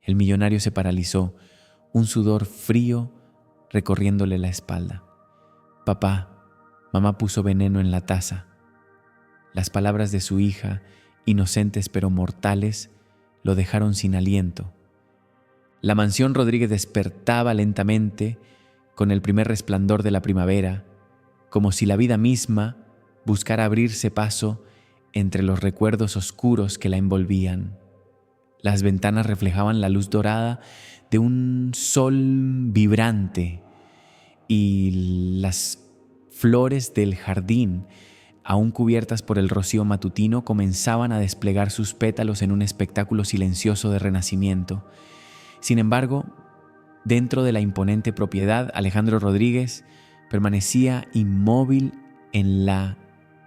El millonario se paralizó, un sudor frío recorriéndole la espalda. «Papá, mamá puso veneno en la taza». Las palabras de su hija, inocentes pero mortales, lo dejaron sin aliento. La mansión Rodríguez despertaba lentamente con el primer resplandor de la primavera, como si la vida misma buscara abrirse paso entre los recuerdos oscuros que la envolvían. Las ventanas reflejaban la luz dorada de un sol vibrante y las flores del jardín, aún cubiertas por el rocío matutino, comenzaban a desplegar sus pétalos en un espectáculo silencioso de renacimiento. Sin embargo, dentro de la imponente propiedad, Alejandro Rodríguez permanecía inmóvil en la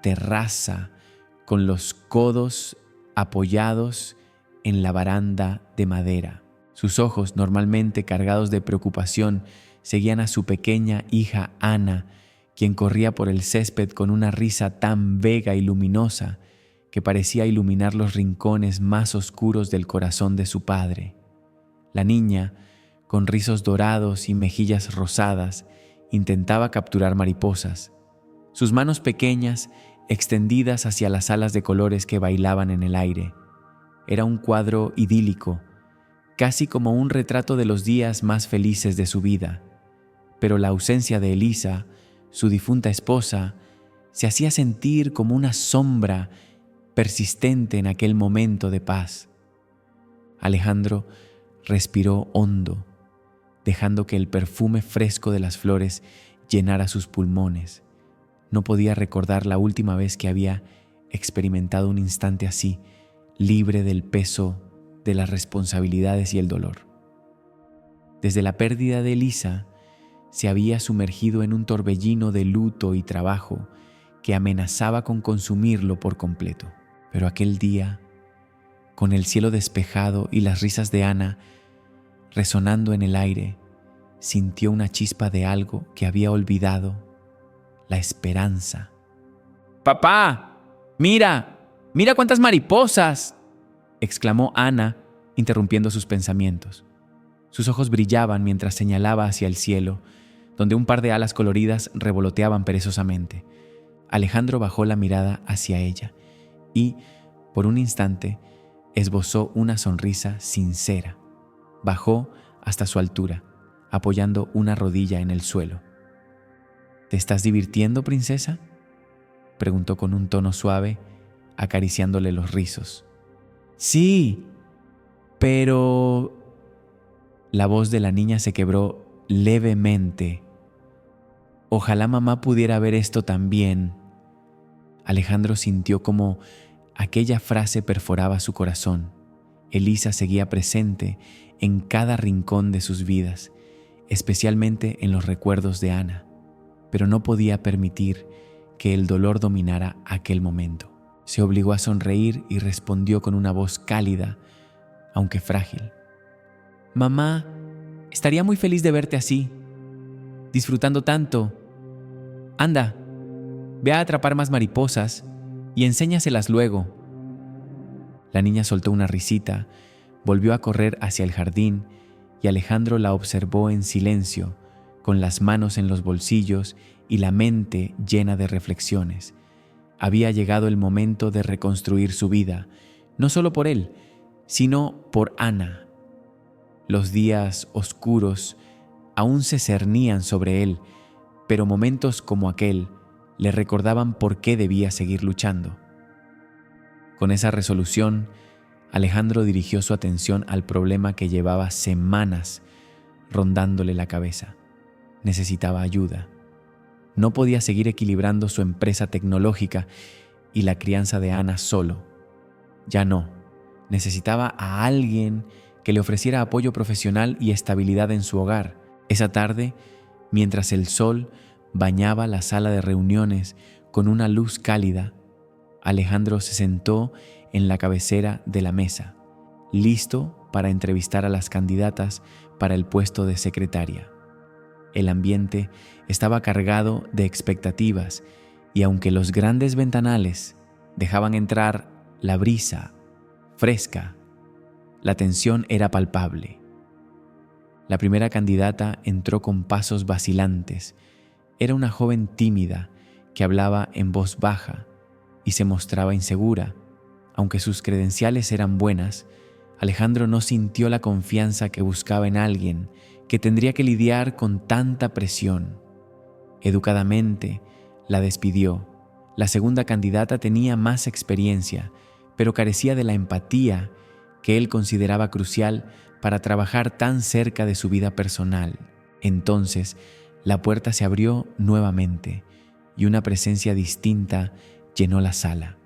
terraza, con los codos apoyados en la baranda de madera. Sus ojos, normalmente cargados de preocupación, seguían a su pequeña hija Ana, quien corría por el césped con una risa tan vega y luminosa que parecía iluminar los rincones más oscuros del corazón de su padre. La niña, con rizos dorados y mejillas rosadas, intentaba capturar mariposas. Sus manos pequeñas, extendidas hacia las alas de colores que bailaban en el aire. Era un cuadro idílico, casi como un retrato de los días más felices de su vida. Pero la ausencia de Elisa, su difunta esposa, se hacía sentir como una sombra persistente en aquel momento de paz. Alejandro respiró hondo, dejando que el perfume fresco de las flores llenara sus pulmones. No podía recordar la última vez que había experimentado un instante así, libre del peso de las responsabilidades y el dolor. Desde la pérdida de Elisa, se había sumergido en un torbellino de luto y trabajo que amenazaba con consumirlo por completo. Pero aquel día, con el cielo despejado y las risas de Ana resonando en el aire, sintió una chispa de algo que había olvidado: la esperanza. «¡Papá! ¡Mira! ¡Mira cuántas mariposas!», exclamó Ana, interrumpiendo sus pensamientos. Sus ojos brillaban mientras señalaba hacia el cielo, donde un par de alas coloridas revoloteaban perezosamente. Alejandro bajó la mirada hacia ella y, por un instante, esbozó una sonrisa sincera. Bajó hasta su altura, apoyando una rodilla en el suelo. «¿Te estás divirtiendo, princesa?», preguntó con un tono suave, acariciándole los rizos. «Sí, pero…». La voz de la niña se quebró levemente. «Ojalá mamá pudiera ver esto también». Alejandro sintió como aquella frase perforaba su corazón. Elisa seguía presente en cada rincón de sus vidas, especialmente en los recuerdos de Ana, pero no podía permitir que el dolor dominara aquel momento. Se obligó a sonreír y respondió con una voz cálida, aunque frágil: «Mamá, estaría muy feliz de verte así, disfrutando tanto. Anda, ve a atrapar más mariposas y enséñaselas luego». La niña soltó una risita, volvió a correr hacia el jardín y Alejandro la observó en silencio, con las manos en los bolsillos y la mente llena de reflexiones. Había llegado el momento de reconstruir su vida, no solo por él, sino por Ana. Los días oscuros aún se cernían sobre él, pero momentos como aquel le recordaban por qué debía seguir luchando. Con esa resolución, Alejandro dirigió su atención al problema que llevaba semanas rondándole la cabeza. Necesitaba ayuda. No podía seguir equilibrando su empresa tecnológica y la crianza de Ana solo. Ya no. Necesitaba a alguien que le ofreciera apoyo profesional y estabilidad en su hogar. Esa tarde, mientras el sol bañaba la sala de reuniones con una luz cálida, Alejandro se sentó en la cabecera de la mesa, listo para entrevistar a las candidatas para el puesto de secretaria. El ambiente estaba cargado de expectativas y aunque los grandes ventanales dejaban entrar la brisa fresca, La tensión era palpable. La primera candidata entró con pasos vacilantes. Era una joven tímida que hablaba en voz baja y se mostraba insegura. Aunque sus credenciales eran buenas, Alejandro no sintió la confianza que buscaba en alguien que tendría que lidiar con tanta presión. Educadamente, la despidió. La segunda candidata tenía más experiencia, pero carecía de la empatía que él consideraba crucial para trabajar tan cerca de su vida personal. Entonces, la puerta se abrió nuevamente y una presencia distinta llenó la sala.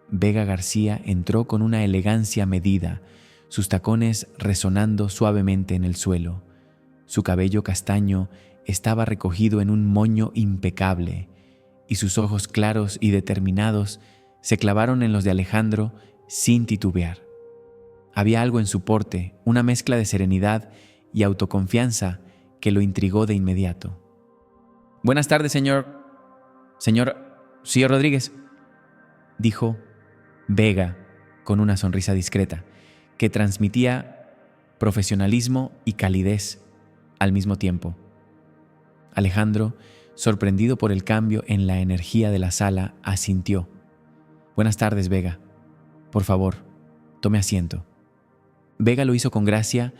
Vega García entró con una elegancia medida, sus tacones resonando suavemente en el suelo. Su cabello castaño estaba recogido en un moño impecable y sus ojos claros y determinados se clavaron en los de Alejandro sin titubear. Había algo en su porte, una mezcla de serenidad y autoconfianza que lo intrigó de inmediato. «Buenas tardes, señor Rodríguez», dijo Vega con una sonrisa discreta que transmitía profesionalismo y calidez al mismo tiempo. Alejandro, sorprendido por el cambio en la energía de la sala, asintió. «Buenas tardes, Vega. Por favor, tome asiento». Vega lo hizo con gracia,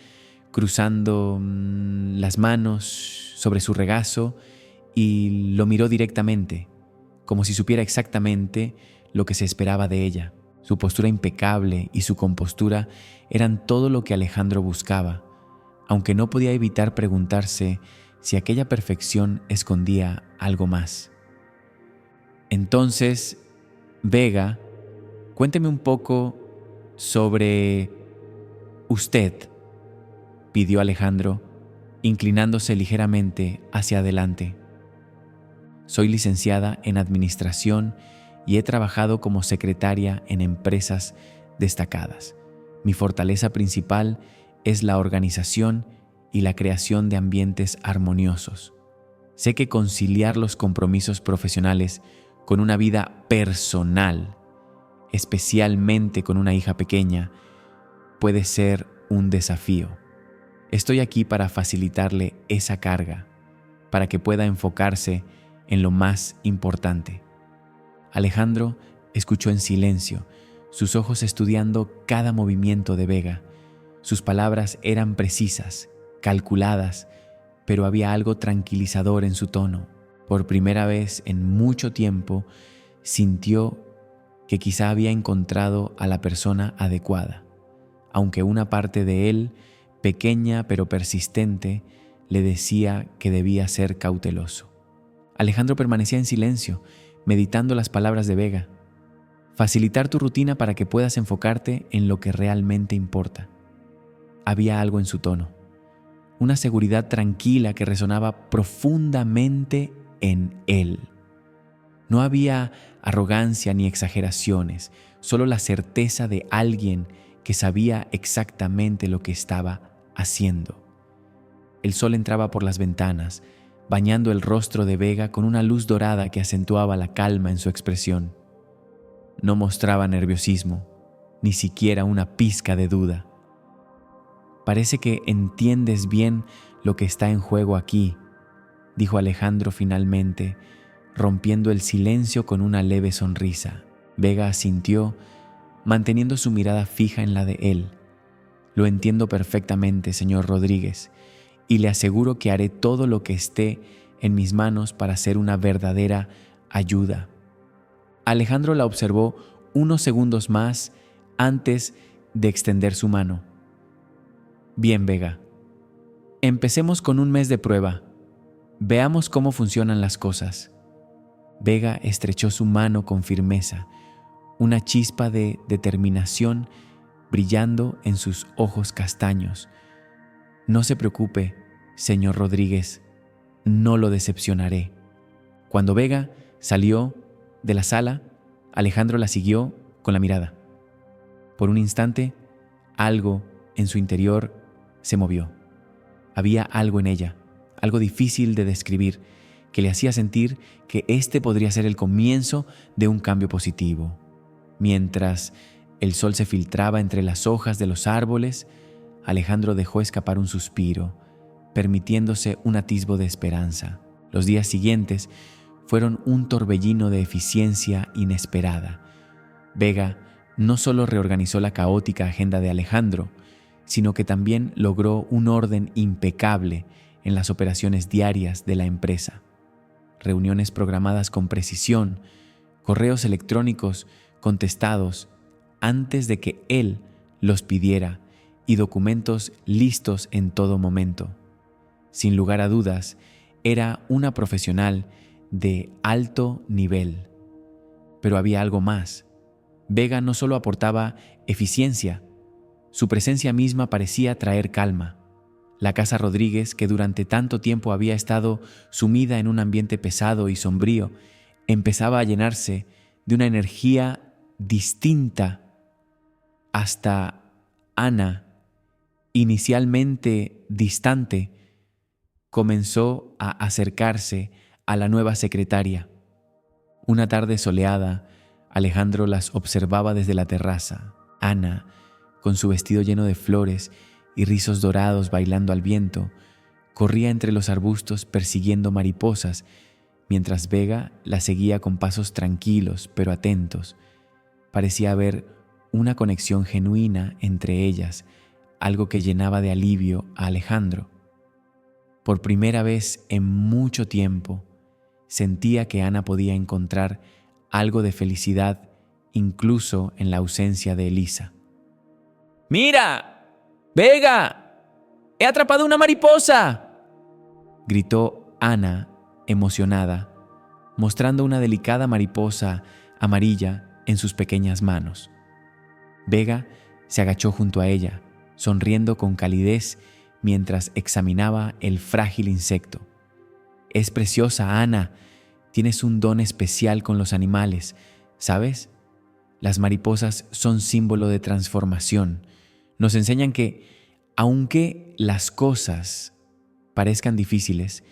cruzando las manos sobre su regazo y lo miró directamente, como si supiera exactamente lo que se esperaba de ella. Su postura impecable y su compostura eran todo lo que Alejandro buscaba, aunque no podía evitar preguntarse si aquella perfección escondía algo más. «Entonces, Vega, cuénteme un poco sobre usted», pidió Alejandro, inclinándose ligeramente hacia adelante. «Soy licenciada en Administración y he trabajado como secretaria en empresas destacadas. Mi fortaleza principal es la organización y la creación de ambientes armoniosos. Sé que conciliar los compromisos profesionales con una vida personal, especialmente con una hija pequeña, puede ser un desafío. Estoy aquí para facilitarle esa carga, para que pueda enfocarse en lo más importante». Alejandro escuchó en silencio, sus ojos estudiando cada movimiento de Vega. Sus palabras eran precisas, calculadas, pero había algo tranquilizador en su tono. Por primera vez en mucho tiempo, sintió que quizá había encontrado a la persona adecuada, aunque una parte de él, pequeña pero persistente, le decía que debía ser cauteloso. Alejandro permanecía en silencio, meditando las palabras de Vega. Facilitar tu rutina para que puedas enfocarte en lo que realmente importa. Había algo en su tono, una seguridad tranquila que resonaba profundamente en él. No había arrogancia ni exageraciones, solo la certeza de alguien que sabía exactamente lo que estaba haciendo. El sol entraba por las ventanas, bañando el rostro de Vega con una luz dorada que acentuaba la calma en su expresión. No mostraba nerviosismo, ni siquiera una pizca de duda. «Parece que entiendes bien lo que está en juego aquí», dijo Alejandro finalmente, rompiendo el silencio con una leve sonrisa. Vega asintió, manteniendo su mirada fija en la de él. «Lo entiendo perfectamente, señor Rodríguez, y le aseguro que haré todo lo que esté en mis manos para ser una verdadera ayuda». Alejandro la observó unos segundos más antes de extender su mano. «Bien, Vega. Empecemos con un mes de prueba. Veamos cómo funcionan las cosas». Vega estrechó su mano con firmeza, una chispa de determinación brillando en sus ojos castaños. «No se preocupe, señor Rodríguez, no lo decepcionaré». Cuando Vega salió de la sala, Alejandro la siguió con la mirada. Por un instante, algo en su interior se movió. Había algo en ella, algo difícil de describir, que le hacía sentir que este podría ser el comienzo de un cambio positivo. Mientras el sol se filtraba entre las hojas de los árboles, Alejandro dejó escapar un suspiro, permitiéndose un atisbo de esperanza. Los días siguientes fueron un torbellino de eficiencia inesperada. Vega no solo reorganizó la caótica agenda de Alejandro, sino que también logró un orden impecable en las operaciones diarias de la empresa. Reuniones programadas con precisión, correos electrónicos contestados antes de que él los pidiera y documentos listos en todo momento. Sin lugar a dudas, era una profesional de alto nivel. Pero había algo más. Vega no solo aportaba eficiencia, su presencia misma parecía traer calma. La casa Rodríguez, que durante tanto tiempo había estado sumida en un ambiente pesado y sombrío, empezaba a llenarse de una energía distinta. Hasta Ana, inicialmente distante, comenzó a acercarse a la nueva secretaria. Una tarde soleada, Alejandro las observaba desde la terraza. Ana, con su vestido lleno de flores y rizos dorados bailando al viento, corría entre los arbustos persiguiendo mariposas, mientras Vega la seguía con pasos tranquilos pero atentos. Parecía haber una conexión genuina entre ellas, algo que llenaba de alivio a Alejandro. Por primera vez en mucho tiempo, sentía que Ana podía encontrar algo de felicidad incluso en la ausencia de Elisa. ¡Mira! ¡Vega! ¡He atrapado una mariposa!, gritó Ana, emocionada, mostrando una delicada mariposa amarilla en sus pequeñas manos. Vega se agachó junto a ella, sonriendo con calidez mientras examinaba el frágil insecto. «Es preciosa, Ana. Tienes un don especial con los animales, ¿sabes? Las mariposas son símbolo de transformación. Nos enseñan que, aunque las cosas parezcan difíciles,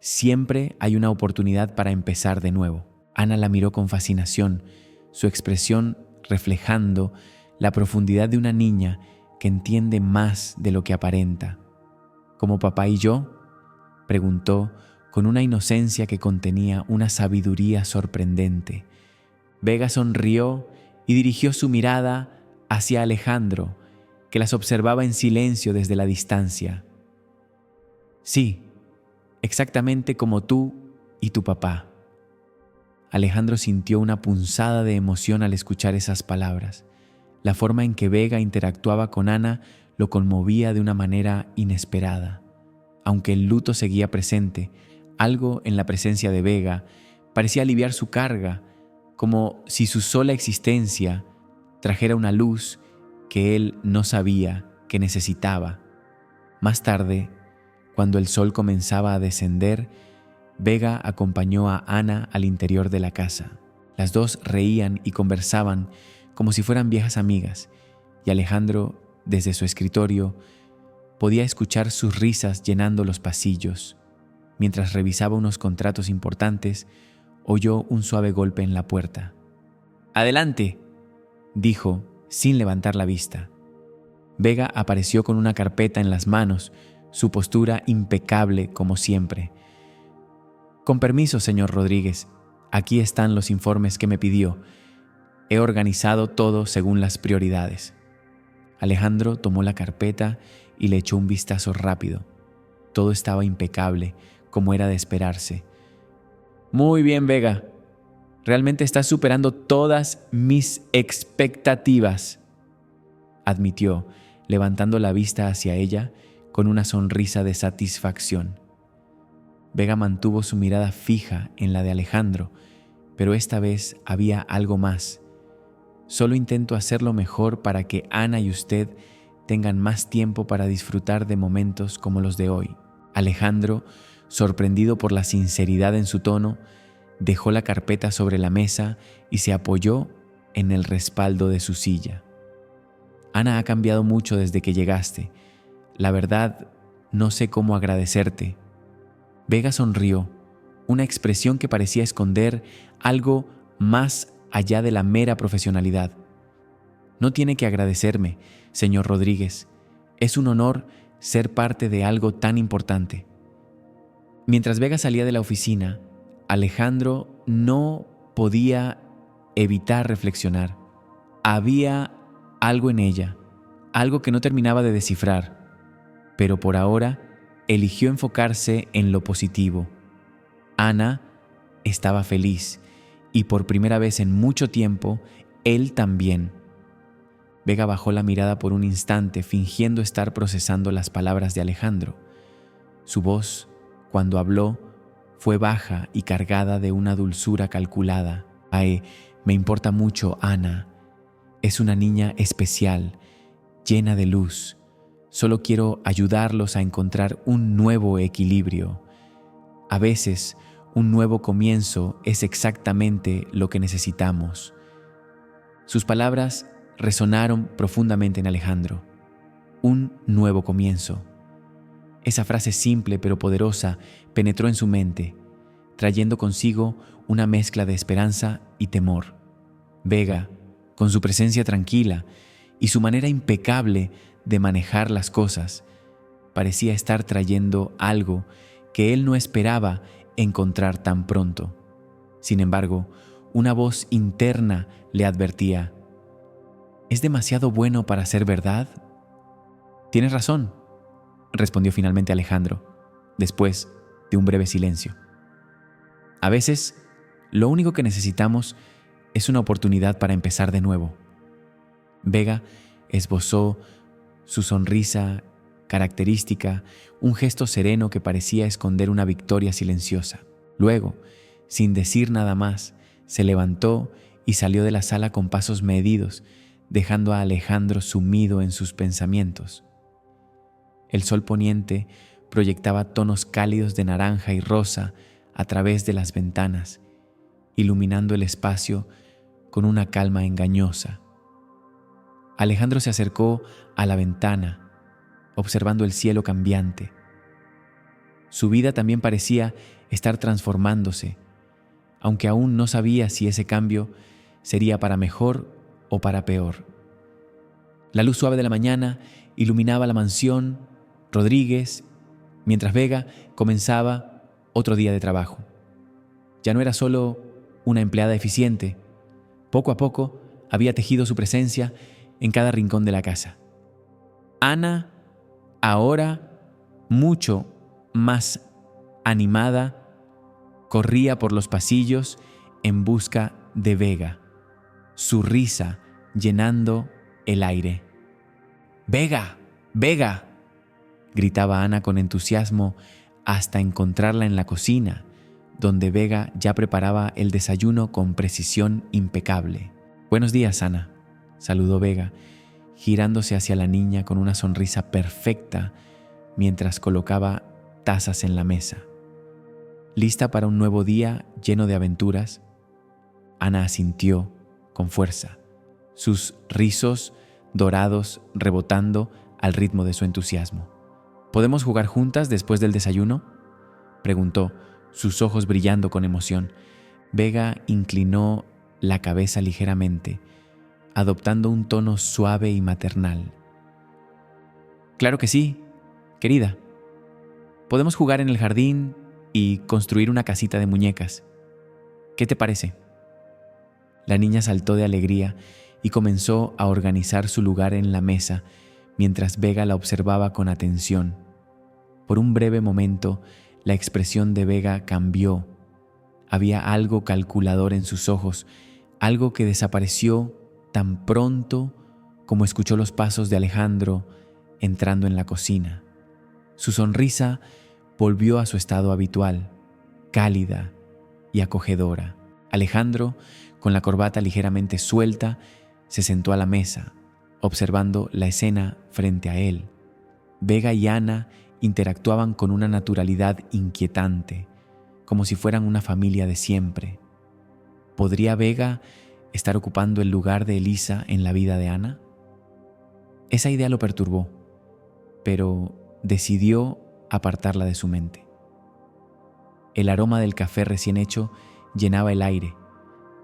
siempre hay una oportunidad para empezar de nuevo». Ana la miró con fascinación, su expresión reflejando la profundidad de una niña que entiende más de lo que aparenta. ¿Como papá y yo?, preguntó con una inocencia que contenía una sabiduría sorprendente. Vega sonrió y dirigió su mirada hacia Alejandro, que las observaba en silencio desde la distancia. «Sí, exactamente como tú y tu papá». Alejandro sintió una punzada de emoción al escuchar esas palabras. La forma en que Vega interactuaba con Ana lo conmovía de una manera inesperada. Aunque el luto seguía presente, algo en la presencia de Vega parecía aliviar su carga, como si su sola existencia trajera una luz que él no sabía que necesitaba. Más tarde, cuando el sol comenzaba a descender, Vega acompañó a Ana al interior de la casa. Las dos reían y conversaban como si fueran viejas amigas, y Alejandro, desde su escritorio, podía escuchar sus risas llenando los pasillos. Mientras revisaba unos contratos importantes, oyó un suave golpe en la puerta. «Adelante», dijo, sin levantar la vista. Vega apareció con una carpeta en las manos, su postura impecable como siempre. «Con permiso, señor Rodríguez, aquí están los informes que me pidió. He organizado todo según las prioridades». Alejandro tomó la carpeta y le echó un vistazo rápido. Todo estaba impecable, como era de esperarse. «Muy bien, Vega. Realmente estás superando todas mis expectativas», admitió, levantando la vista hacia ella con una sonrisa de satisfacción. Vega mantuvo su mirada fija en la de Alejandro, pero esta vez había algo más. «Solo intento hacerlo mejor para que Ana y usted tengan más tiempo para disfrutar de momentos como los de hoy». Alejandro, sorprendido por la sinceridad en su tono, dejó la carpeta sobre la mesa y se apoyó en el respaldo de su silla. «Ana ha cambiado mucho desde que llegaste. La verdad, no sé cómo agradecerte». Vega sonrió, una expresión que parecía esconder algo más allá de la mera profesionalidad. No tiene que agradecerme, señor Rodríguez. Es un honor ser parte de algo tan importante. Mientras Vega salía de la oficina, Alejandro no podía evitar reflexionar. Había algo en ella, algo que no terminaba de descifrar, pero por ahora eligió enfocarse en lo positivo. Ana estaba feliz y por primera vez en mucho tiempo, él también. Vega bajó la mirada por un instante, fingiendo estar procesando las palabras de Alejandro. Su voz, cuando habló, fue baja y cargada de una dulzura calculada. Ay, me importa mucho, Ana. Es una niña especial, llena de luz. Solo quiero ayudarlos a encontrar un nuevo equilibrio. A veces, un nuevo comienzo es exactamente lo que necesitamos. Sus palabras resonaron profundamente en Alejandro. Un nuevo comienzo. Esa frase simple pero poderosa penetró en su mente, trayendo consigo una mezcla de esperanza y temor. Vega, con su presencia tranquila y su manera impecable de manejar las cosas, parecía estar trayendo algo que él no esperaba encontrar tan pronto. Sin embargo, una voz interna le advertía: ¿es demasiado bueno para ser verdad? Tienes razón, respondió finalmente Alejandro, después de un breve silencio. A veces, lo único que necesitamos es una oportunidad para empezar de nuevo. Vega esbozó su sonrisa característica, un gesto sereno que parecía esconder una victoria silenciosa. Luego, sin decir nada más, se levantó y salió de la sala con pasos medidos, dejando a Alejandro sumido en sus pensamientos. El sol poniente proyectaba tonos cálidos de naranja y rosa a través de las ventanas, iluminando el espacio con una calma engañosa. Alejandro se acercó a la ventana, observando el cielo cambiante. Su vida también parecía estar transformándose, aunque aún no sabía si ese cambio sería para mejor o para peor. La luz suave de la mañana iluminaba la mansión Rodríguez, mientras Vega comenzaba otro día de trabajo. Ya no era solo una empleada eficiente. Poco a poco había tejido su presencia en cada rincón de la casa. Ana, ahora mucho más animada, corría por los pasillos en busca de Vega, su risa llenando el aire. ¡Vega! ¡Vega!, gritaba Ana con entusiasmo hasta encontrarla en la cocina, donde Vega ya preparaba el desayuno con precisión impecable. «Buenos días, Ana», saludó Vega, girándose hacia la niña con una sonrisa perfecta mientras colocaba tazas en la mesa. ¿Lista para un nuevo día lleno de aventuras? Ana asintió con fuerza, sus rizos dorados rebotando al ritmo de su entusiasmo. ¿Podemos jugar juntas después del desayuno?, preguntó, sus ojos brillando con emoción. Vega inclinó la cabeza ligeramente, adoptando un tono suave y maternal. «Claro que sí, querida. Podemos jugar en el jardín y construir una casita de muñecas. ¿Qué te parece?». La niña saltó de alegría y comenzó a organizar su lugar en la mesa mientras Vega la observaba con atención. Por un breve momento, la expresión de Vega cambió. Había algo calculador en sus ojos, algo que desapareció tan pronto como escuchó los pasos de Alejandro entrando en la cocina. Su sonrisa volvió a su estado habitual, cálida y acogedora. Alejandro, con la corbata ligeramente suelta, se sentó a la mesa, observando la escena frente a él. Vega y Ana interactuaban con una naturalidad inquietante, como si fueran una familia de siempre. ¿Podría Vega estar ocupando el lugar de Elisa en la vida de Ana? Esa idea lo perturbó, pero decidió apartarla de su mente. El aroma del café recién hecho llenaba el aire,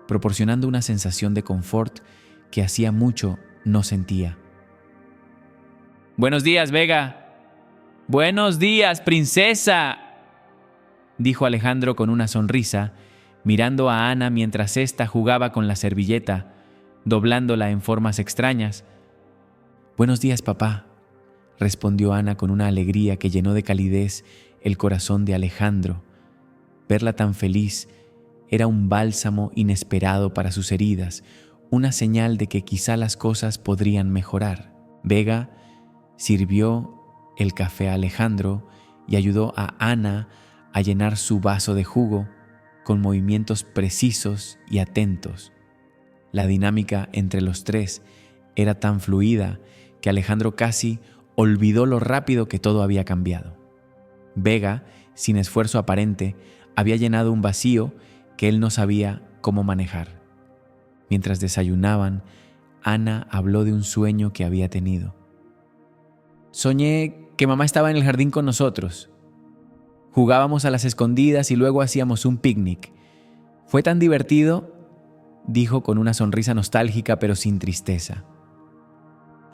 proporcionando una sensación de confort que hacía mucho no sentía. «Buenos días, Vega». «Buenos días, princesa», dijo Alejandro con una sonrisa, mirando a Ana mientras ésta jugaba con la servilleta, doblándola en formas extrañas. «Buenos días, papá», respondió Ana con una alegría que llenó de calidez el corazón de Alejandro. Verla tan feliz era un bálsamo inesperado para sus heridas, una señal de que quizá las cosas podrían mejorar. Vega sirvió el café a Alejandro y ayudó a Ana a llenar su vaso de jugo con movimientos precisos y atentos. La dinámica entre los tres era tan fluida que Alejandro casi olvidó lo rápido que todo había cambiado. Vega, sin esfuerzo aparente, había llenado un vacío que él no sabía cómo manejar. Mientras desayunaban, Ana habló de un sueño que había tenido. «Soñé que mamá estaba en el jardín con nosotros. Jugábamos a las escondidas y luego hacíamos un picnic. Fue tan divertido», dijo con una sonrisa nostálgica pero sin tristeza.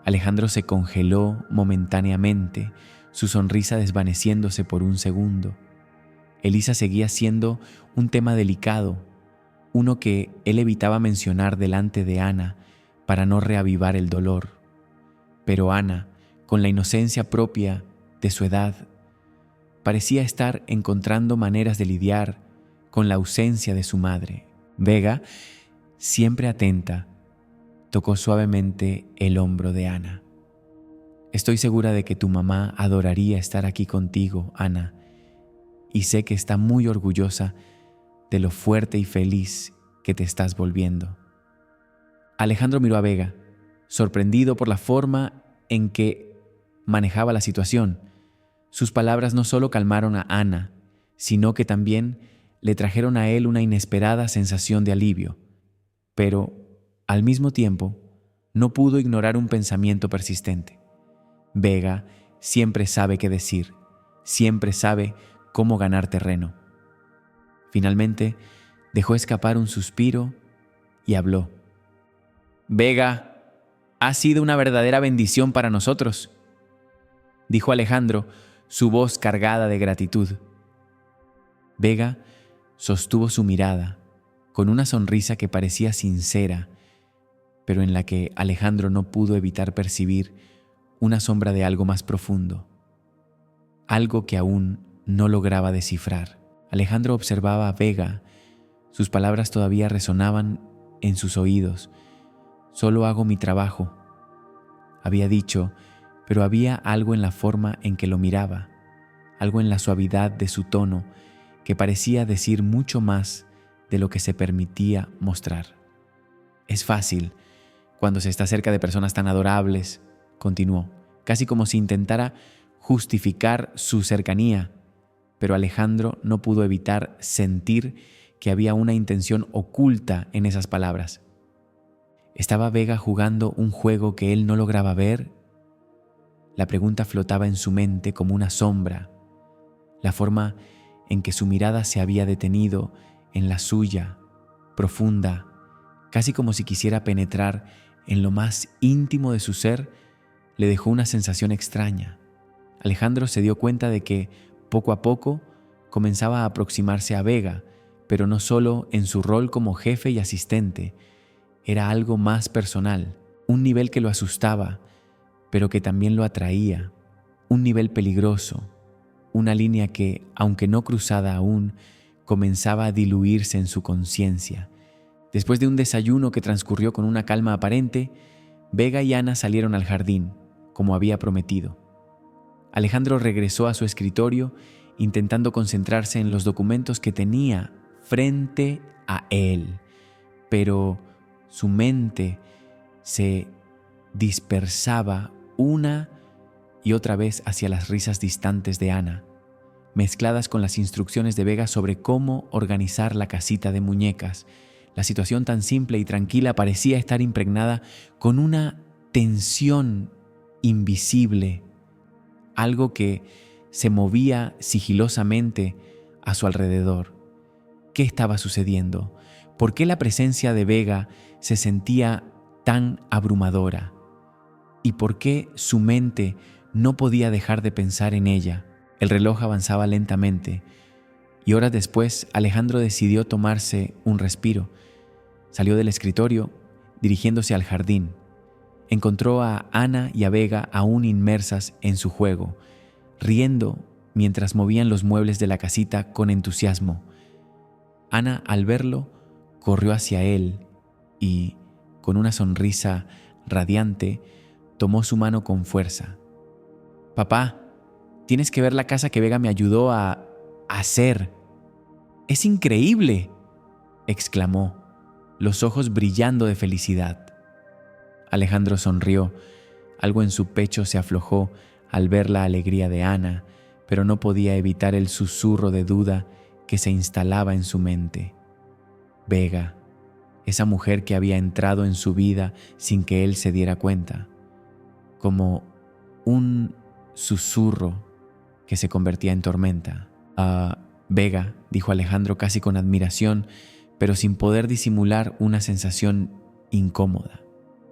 Alejandro se congeló momentáneamente, su sonrisa desvaneciéndose por un segundo. Elisa seguía siendo un tema delicado, uno que él evitaba mencionar delante de Ana para no reavivar el dolor. Pero Ana, con la inocencia propia de su edad, parecía estar encontrando maneras de lidiar con la ausencia de su madre. Vega, siempre atenta, tocó suavemente el hombro de Ana. «Estoy segura de que tu mamá adoraría estar aquí contigo, Ana, y sé que está muy orgullosa de lo fuerte y feliz que te estás volviendo». Alejandro miró a Vega, sorprendido por la forma en que manejaba la situación. Sus palabras no solo calmaron a Ana, sino que también le trajeron a él una inesperada sensación de alivio. Pero, al mismo tiempo, no pudo ignorar un pensamiento persistente. Vega siempre sabe qué decir, siempre sabe cómo ganar terreno. Finalmente, dejó escapar un suspiro y habló. «Vega, ha sido una verdadera bendición para nosotros», dijo Alejandro, su voz cargada de gratitud. Vega sostuvo su mirada, con una sonrisa que parecía sincera, pero en la que Alejandro no pudo evitar percibir una sombra de algo más profundo, algo que aún no lograba descifrar. Alejandro observaba a Vega, sus palabras todavía resonaban en sus oídos. «Solo hago mi trabajo», había dicho, pero había algo en la forma en que lo miraba, algo en la suavidad de su tono que parecía decir mucho más de lo que se permitía mostrar. «Es fácil cuando se está cerca de personas tan adorables», continuó, casi como si intentara justificar su cercanía, pero Alejandro no pudo evitar sentir que había una intención oculta en esas palabras. ¿Estaba Vega jugando un juego que él no lograba ver? La pregunta flotaba en su mente como una sombra, la forma en que su mirada se había detenido en la suya, profunda, casi como si quisiera penetrar en lo más íntimo de su ser, le dejó una sensación extraña. Alejandro se dio cuenta de que, poco a poco, comenzaba a aproximarse a Vega, pero no solo en su rol como jefe y asistente. Era algo más personal, un nivel que lo asustaba, pero que también lo atraía, un nivel peligroso, una línea que, aunque no cruzada aún, comenzaba a diluirse en su conciencia. Después de un desayuno que transcurrió con una calma aparente, Vega y Ana salieron al jardín, como había prometido. Alejandro regresó a su escritorio, intentando concentrarse en los documentos que tenía frente a él, pero su mente se dispersaba una y otra vez hacia las risas distantes de Ana, mezcladas con las instrucciones de Vega sobre cómo organizar la casita de muñecas. La situación tan simple y tranquila parecía estar impregnada con una tensión invisible, algo que se movía sigilosamente a su alrededor. ¿Qué estaba sucediendo? ¿Por qué la presencia de Vega se sentía tan abrumadora? y por qué su mente no podía dejar de pensar en ella. El reloj avanzaba lentamente y horas después Alejandro decidió tomarse un respiro. Salió del escritorio dirigiéndose al jardín. Encontró a Ana y a Vega aún inmersas en su juego, riendo mientras movían los muebles de la casita con entusiasmo. Ana, al verlo, corrió hacia él y, con una sonrisa radiante, tomó su mano con fuerza. «Papá, tienes que ver la casa que Vega me ayudó a hacer. ¡Es increíble!», exclamó, los ojos brillando de felicidad. Alejandro sonrió. Algo en su pecho se aflojó al ver la alegría de Ana, pero no podía evitar el susurro de duda que se instalaba en su mente. Vega, esa mujer que había entrado en su vida sin que él se diera cuenta, como un susurro que se convertía en tormenta. Vega, dijo Alejandro casi con admiración, pero sin poder disimular una sensación incómoda.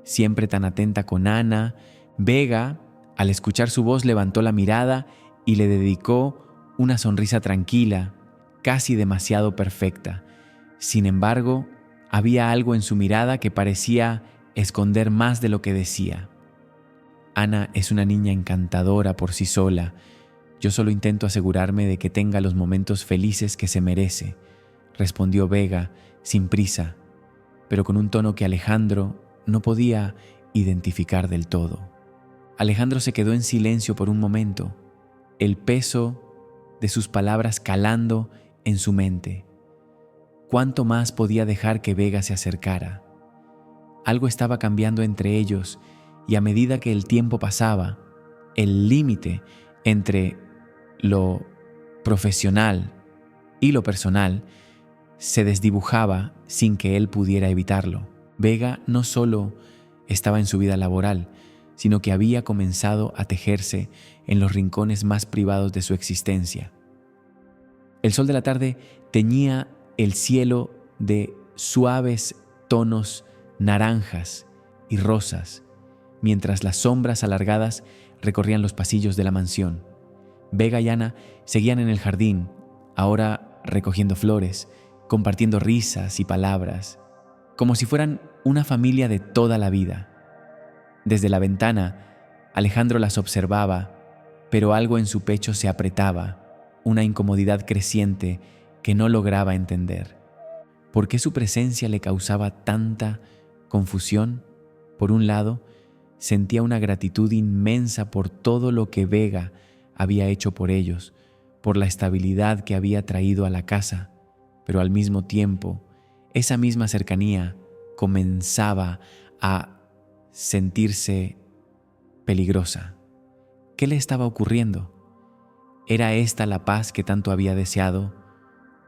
Siempre tan atenta con Ana, Vega, al escuchar su voz, levantó la mirada y le dedicó una sonrisa tranquila, casi demasiado perfecta. Sin embargo, había algo en su mirada que parecía esconder más de lo que decía. Ana es una niña encantadora por sí sola. Yo solo intento asegurarme de que tenga los momentos felices que se merece, respondió Vega sin prisa, pero con un tono que Alejandro no podía identificar del todo. Alejandro se quedó en silencio por un momento, el peso de sus palabras calando en su mente. ¿Cuánto más podía dejar que Vega se acercara? Algo estaba cambiando entre ellos y a medida que el tiempo pasaba, el límite entre lo profesional y lo personal se desdibujaba sin que él pudiera evitarlo. Vega no solo estaba en su vida laboral, sino que había comenzado a tejerse en los rincones más privados de su existencia. El sol de la tarde teñía el cielo de suaves tonos naranjas y rosas, mientras las sombras alargadas recorrían los pasillos de la mansión. Vega y Ana seguían en el jardín, ahora recogiendo flores, compartiendo risas y palabras, como si fueran una familia de toda la vida. Desde la ventana, Alejandro las observaba, pero algo en su pecho se apretaba, una incomodidad creciente que no lograba entender. ¿Por qué su presencia le causaba tanta confusión? Por un lado, sentía una gratitud inmensa por todo lo que Vega había hecho por ellos, por la estabilidad que había traído a la casa, pero al mismo tiempo, esa misma cercanía comenzaba a sentirse peligrosa. ¿Qué le estaba ocurriendo? ¿Era esta la paz que tanto había deseado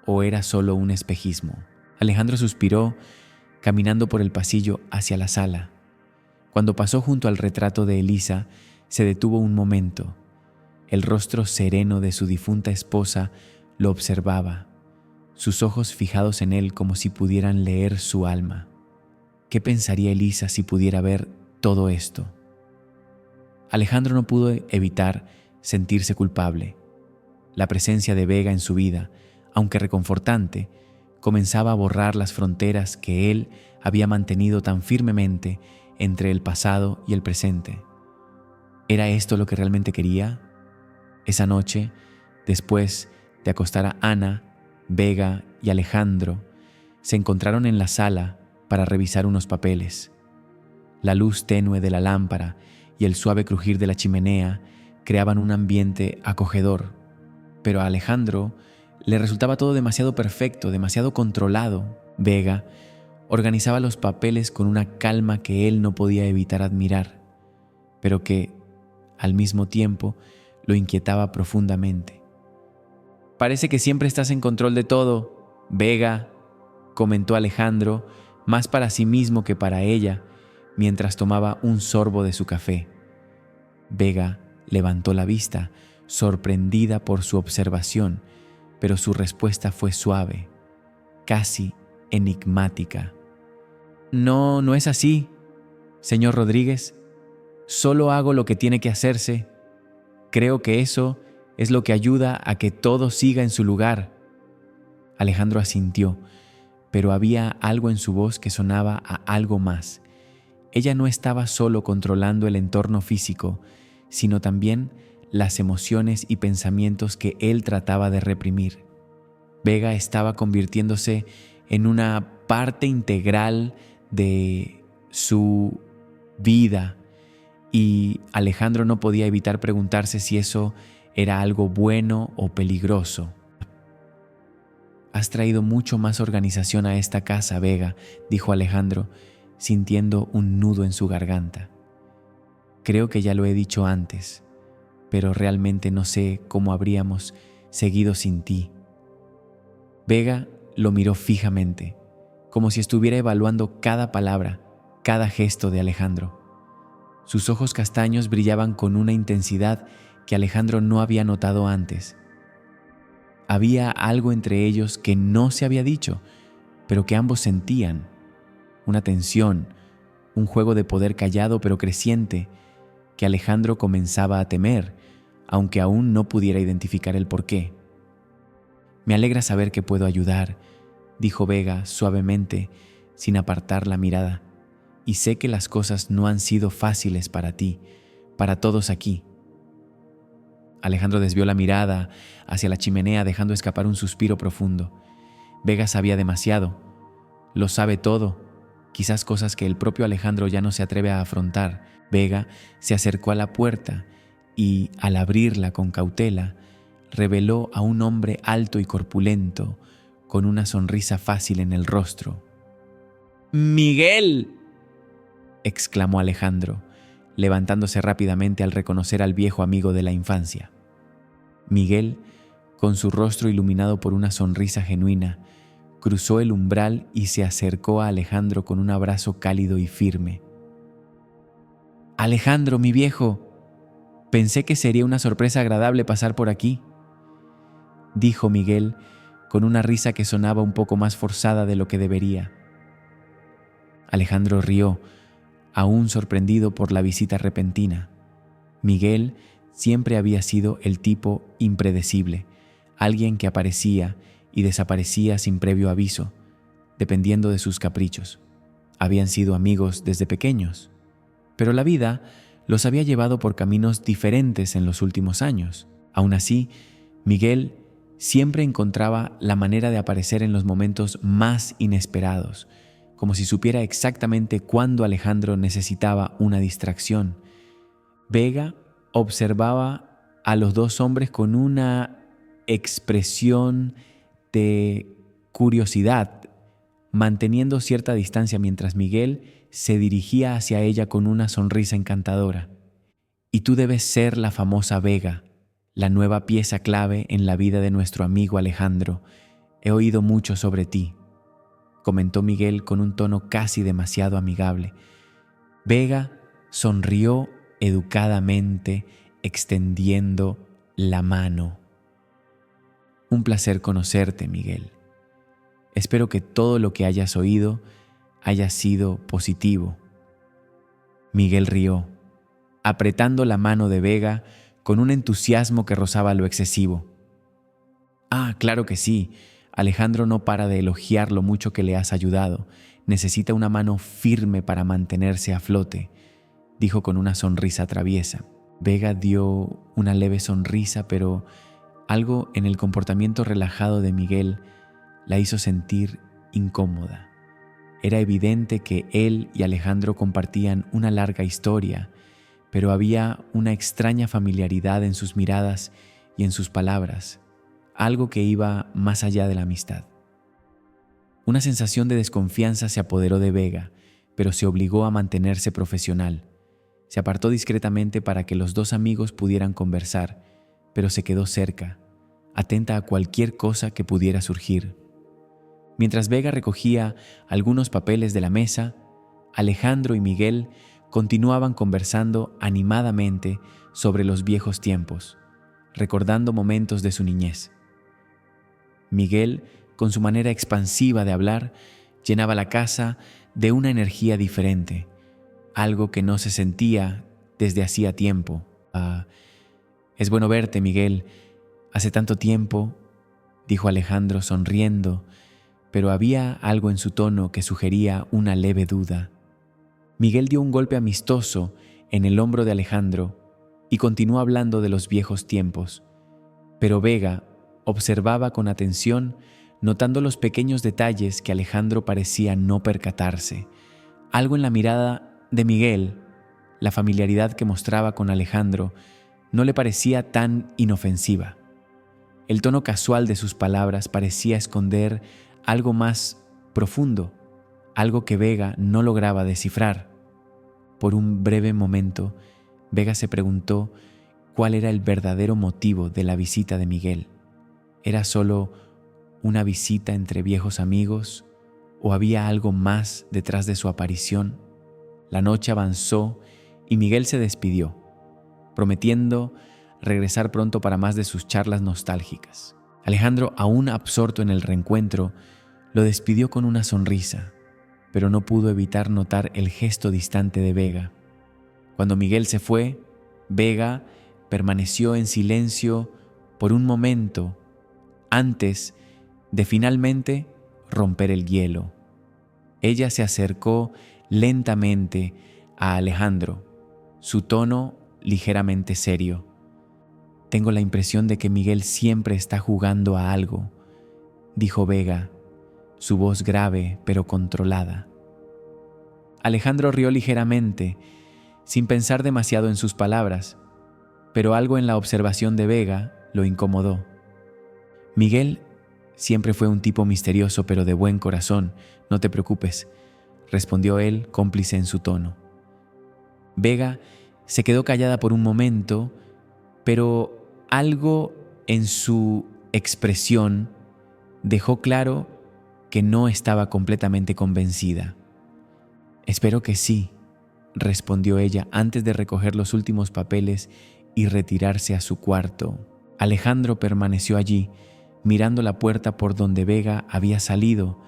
o era solo un espejismo? Alejandro suspiró, caminando por el pasillo hacia la sala. Cuando pasó junto al retrato de Elisa, se detuvo un momento. El rostro sereno de su difunta esposa lo observaba, sus ojos fijados en él como si pudieran leer su alma. ¿Qué pensaría Elisa si pudiera ver todo esto? Alejandro no pudo evitar sentirse culpable. La presencia de Vega en su vida, aunque reconfortante, comenzaba a borrar las fronteras que él había mantenido tan firmemente entre el pasado y el presente. ¿Era esto lo que realmente quería? Esa noche, después de acostar a Ana, Vega y Alejandro, se encontraron en la sala para revisar unos papeles. La luz tenue de la lámpara y el suave crujir de la chimenea creaban un ambiente acogedor, pero a Alejandro le resultaba todo demasiado perfecto, demasiado controlado. Vega organizaba los papeles con una calma que él no podía evitar admirar, pero que, al mismo tiempo, lo inquietaba profundamente. «Parece que siempre estás en control de todo, Vega», comentó Alejandro, más para sí mismo que para ella, mientras tomaba un sorbo de su café. Vega levantó la vista, sorprendida por su observación, pero su respuesta fue suave, casi enigmática. No es así, señor Rodríguez. Solo hago lo que tiene que hacerse. Creo que eso es lo que ayuda a que todo siga en su lugar. Alejandro asintió, pero había algo en su voz que sonaba a algo más. Ella no estaba solo controlando el entorno físico, sino también las emociones y pensamientos que él trataba de reprimir. Vega estaba convirtiéndose en una parte integral de su vida y Alejandro no podía evitar preguntarse si eso era algo bueno o peligroso. «Has traído mucho más organización a esta casa, Vega», dijo Alejandro, sintiendo un nudo en su garganta. «Creo que ya lo he dicho antes, pero realmente no sé cómo habríamos seguido sin ti». Vega lo miró fijamente, como si estuviera evaluando cada palabra, cada gesto de Alejandro. Sus ojos castaños brillaban con una intensidad que Alejandro no había notado antes. Había algo entre ellos que no se había dicho, pero que ambos sentían. Una tensión, un juego de poder callado pero creciente, que Alejandro comenzaba a temer, aunque aún no pudiera identificar el porqué. «Me alegra saber que puedo ayudar», dijo Vega suavemente, sin apartar la mirada. «Y sé que las cosas no han sido fáciles para ti, para todos aquí». Alejandro desvió la mirada hacia la chimenea, dejando escapar un suspiro profundo. Vega sabía demasiado. Lo sabe todo, quizás cosas que el propio Alejandro ya no se atreve a afrontar. Vega se acercó a la puerta y, al abrirla con cautela, reveló a un hombre alto y corpulento, con una sonrisa fácil en el rostro. «¡Miguel!», exclamó Alejandro, levantándose rápidamente al reconocer al viejo amigo de la infancia. Miguel, con su rostro iluminado por una sonrisa genuina, cruzó el umbral y se acercó a Alejandro con un abrazo cálido y firme. «Alejandro, mi viejo, pensé que sería una sorpresa agradable pasar por aquí», dijo Miguel con una risa que sonaba un poco más forzada de lo que debería. Alejandro rió, aún sorprendido por la visita repentina. Miguel siempre había sido el tipo impredecible, alguien que aparecía y desaparecía sin previo aviso, dependiendo de sus caprichos. Habían sido amigos desde pequeños, pero la vida los había llevado por caminos diferentes en los últimos años. Aún así, Miguel siempre encontraba la manera de aparecer en los momentos más inesperados, como si supiera exactamente cuándo Alejandro necesitaba una distracción. Vega observaba a los dos hombres con una expresión de curiosidad, manteniendo cierta distancia mientras Miguel se dirigía hacia ella con una sonrisa encantadora. «Y tú debes ser la famosa Vega, la nueva pieza clave en la vida de nuestro amigo Alejandro. He oído mucho sobre ti», comentó Miguel con un tono casi demasiado amigable. Vega sonrió educadamente, extendiendo la mano. «Un placer conocerte, Miguel. Espero que todo lo que hayas oído haya sido positivo». Miguel rió, apretando la mano de Vega con un entusiasmo que rozaba lo excesivo. «Ah, claro que sí. Alejandro no para de elogiar lo mucho que le has ayudado. Necesita una mano firme para mantenerse a flote», dijo con una sonrisa traviesa. Vega dio una leve sonrisa, pero algo en el comportamiento relajado de Miguel la hizo sentir incómoda. Era evidente que él y Alejandro compartían una larga historia, pero había una extraña familiaridad en sus miradas y en sus palabras, algo que iba más allá de la amistad. Una sensación de desconfianza se apoderó de Vega, pero se obligó a mantenerse profesional. Se apartó discretamente para que los dos amigos pudieran conversar, pero se quedó cerca, atenta a cualquier cosa que pudiera surgir. Mientras Vega recogía algunos papeles de la mesa, Alejandro y Miguel continuaban conversando animadamente sobre los viejos tiempos, recordando momentos de su niñez. Miguel, con su manera expansiva de hablar, llenaba la casa de una energía diferente, algo que no se sentía desde hacía tiempo. Es bueno verte, Miguel. Hace tanto tiempo, dijo Alejandro sonriendo, pero había algo en su tono que sugería una leve duda. Miguel dio un golpe amistoso en el hombro de Alejandro y continuó hablando de los viejos tiempos, pero Vega observaba con atención, notando los pequeños detalles que Alejandro parecía no percatarse. Algo en la mirada de Miguel, la familiaridad que mostraba con Alejandro, no le parecía tan inofensiva. El tono casual de sus palabras parecía esconder algo más profundo, algo que Vega no lograba descifrar. Por un breve momento, Vega se preguntó cuál era el verdadero motivo de la visita de Miguel. ¿Era solo una visita entre viejos amigos o había algo más detrás de su aparición? La noche avanzó y Miguel se despidió, prometiendo regresar pronto para más de sus charlas nostálgicas. Alejandro, aún absorto en el reencuentro, lo despidió con una sonrisa, pero no pudo evitar notar el gesto distante de Vega. Cuando Miguel se fue, Vega permaneció en silencio por un momento antes de finalmente romper el hielo. Ella se acercó lentamente a Alejandro, su tono ligeramente serio. «Tengo la impresión de que Miguel siempre está jugando a algo», dijo Vega, su voz grave pero controlada. Alejandro rió ligeramente, sin pensar demasiado en sus palabras, pero algo en la observación de Vega lo incomodó. «Miguel siempre fue un tipo misterioso pero de buen corazón, no te preocupes», respondió él, cómplice en su tono. Vega se quedó callada por un momento, pero algo en su expresión dejó claro que no estaba completamente convencida. «Espero que sí», respondió ella antes de recoger los últimos papeles y retirarse a su cuarto. Alejandro permaneció allí, mirando la puerta por donde Vega había salido,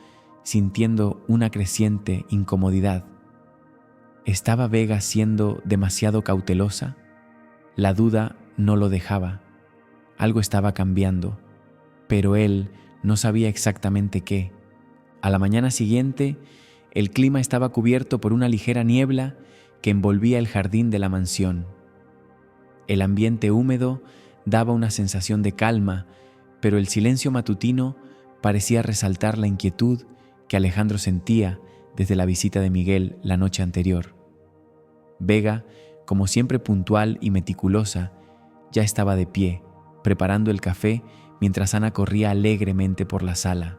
sintiendo una creciente incomodidad. ¿Estaba Vega siendo demasiado cautelosa? La duda no lo dejaba. Algo estaba cambiando, pero él no sabía exactamente qué. A la mañana siguiente, el clima estaba cubierto por una ligera niebla que envolvía el jardín de la mansión. El ambiente húmedo daba una sensación de calma, pero el silencio matutino parecía resaltar la inquietud que Alejandro sentía desde la visita de Miguel la noche anterior. Vega, como siempre puntual y meticulosa, ya estaba de pie, preparando el café mientras Ana corría alegremente por la sala.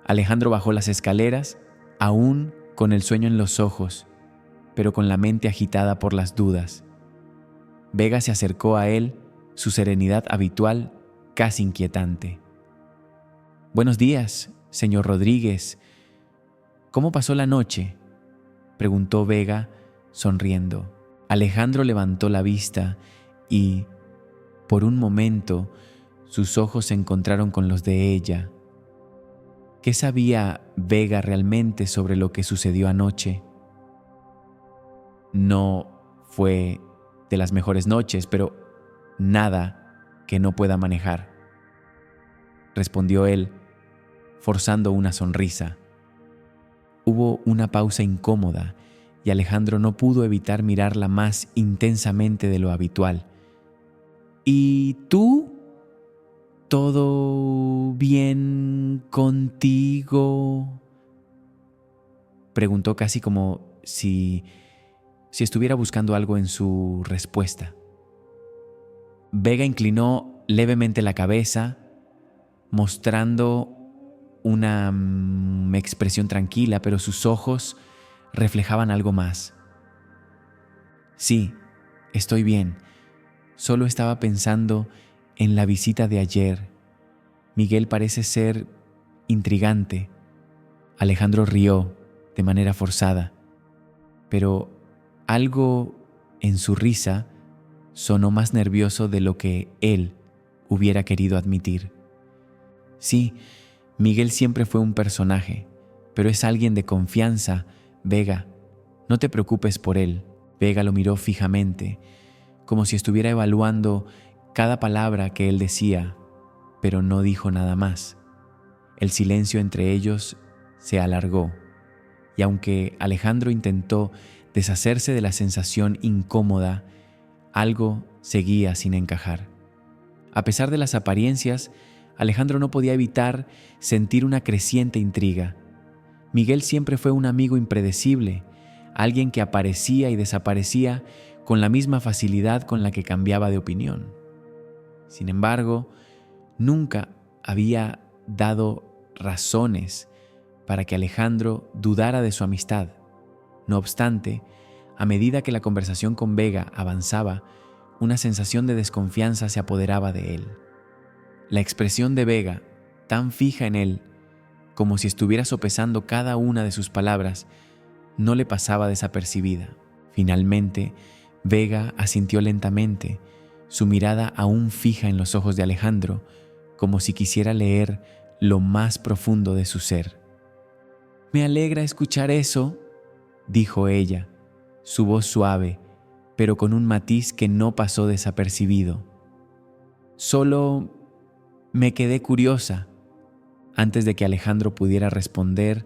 Alejandro bajó las escaleras, aún con el sueño en los ojos, pero con la mente agitada por las dudas. Vega se acercó a él, su serenidad habitual casi inquietante. «Buenos días, señor Rodríguez. ¿Cómo pasó la noche?», preguntó Vega, sonriendo. Alejandro levantó la vista y, por un momento, sus ojos se encontraron con los de ella. ¿Qué sabía Vega realmente sobre lo que sucedió anoche? No fue de las mejores noches, pero nada que no pueda manejar, respondió él, forzando una sonrisa. Hubo una pausa incómoda y Alejandro no pudo evitar mirarla más intensamente de lo habitual. «¿Y tú? ¿Todo bien contigo?», preguntó casi como si estuviera buscando algo en su respuesta. Vega inclinó levemente la cabeza, mostrando una expresión tranquila, pero sus ojos reflejaban algo más. «Sí, estoy bien. Solo estaba pensando en la visita de ayer. Miguel parece ser intrigante». Alejandro rió de manera forzada, pero algo en su risa sonó más nervioso de lo que él hubiera querido admitir. «Sí, Miguel siempre fue un personaje, pero es alguien de confianza, Vega. No te preocupes por él». Vega lo miró fijamente, como si estuviera evaluando cada palabra que él decía, pero no dijo nada más. El silencio entre ellos se alargó, y aunque Alejandro intentó deshacerse de la sensación incómoda, algo seguía sin encajar. A pesar de las apariencias, Alejandro no podía evitar sentir una creciente intriga. Miguel siempre fue un amigo impredecible, alguien que aparecía y desaparecía con la misma facilidad con la que cambiaba de opinión. Sin embargo, nunca había dado razones para que Alejandro dudara de su amistad. No obstante, a medida que la conversación con Vega avanzaba, una sensación de desconfianza se apoderaba de él. La expresión de Vega, tan fija en él, como si estuviera sopesando cada una de sus palabras, no le pasaba desapercibida. Finalmente, Vega asintió lentamente, su mirada aún fija en los ojos de Alejandro, como si quisiera leer lo más profundo de su ser. «Me alegra escuchar eso», dijo ella, su voz suave, pero con un matiz que no pasó desapercibido. «Solo me quedé curiosa». Antes de que Alejandro pudiera responder,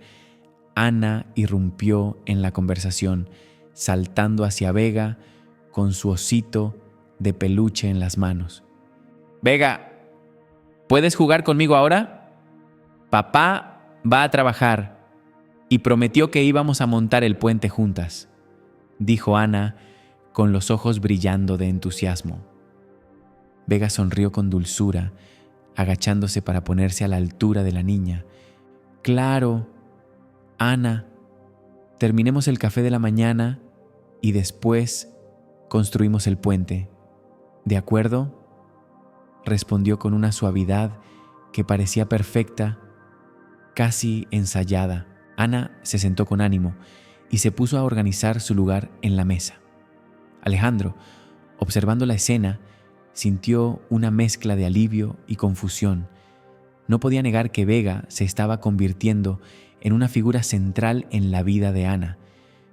Ana irrumpió en la conversación, saltando hacia Vega con su osito de peluche en las manos. «Vega, ¿puedes jugar conmigo ahora? Papá va a trabajar y prometió que íbamos a montar el puente juntas», dijo Ana con los ojos brillando de entusiasmo. Vega sonrió con dulzura, agachándose para ponerse a la altura de la niña. «Claro, Ana, terminemos el café de la mañana y después construimos el puente. ¿De acuerdo?», respondió con una suavidad que parecía perfecta, casi ensayada. Ana se sentó con ánimo y se puso a organizar su lugar en la mesa. Alejandro, observando la escena, sintió una mezcla de alivio y confusión. No podía negar que Vega se estaba convirtiendo en una figura central en la vida de Ana,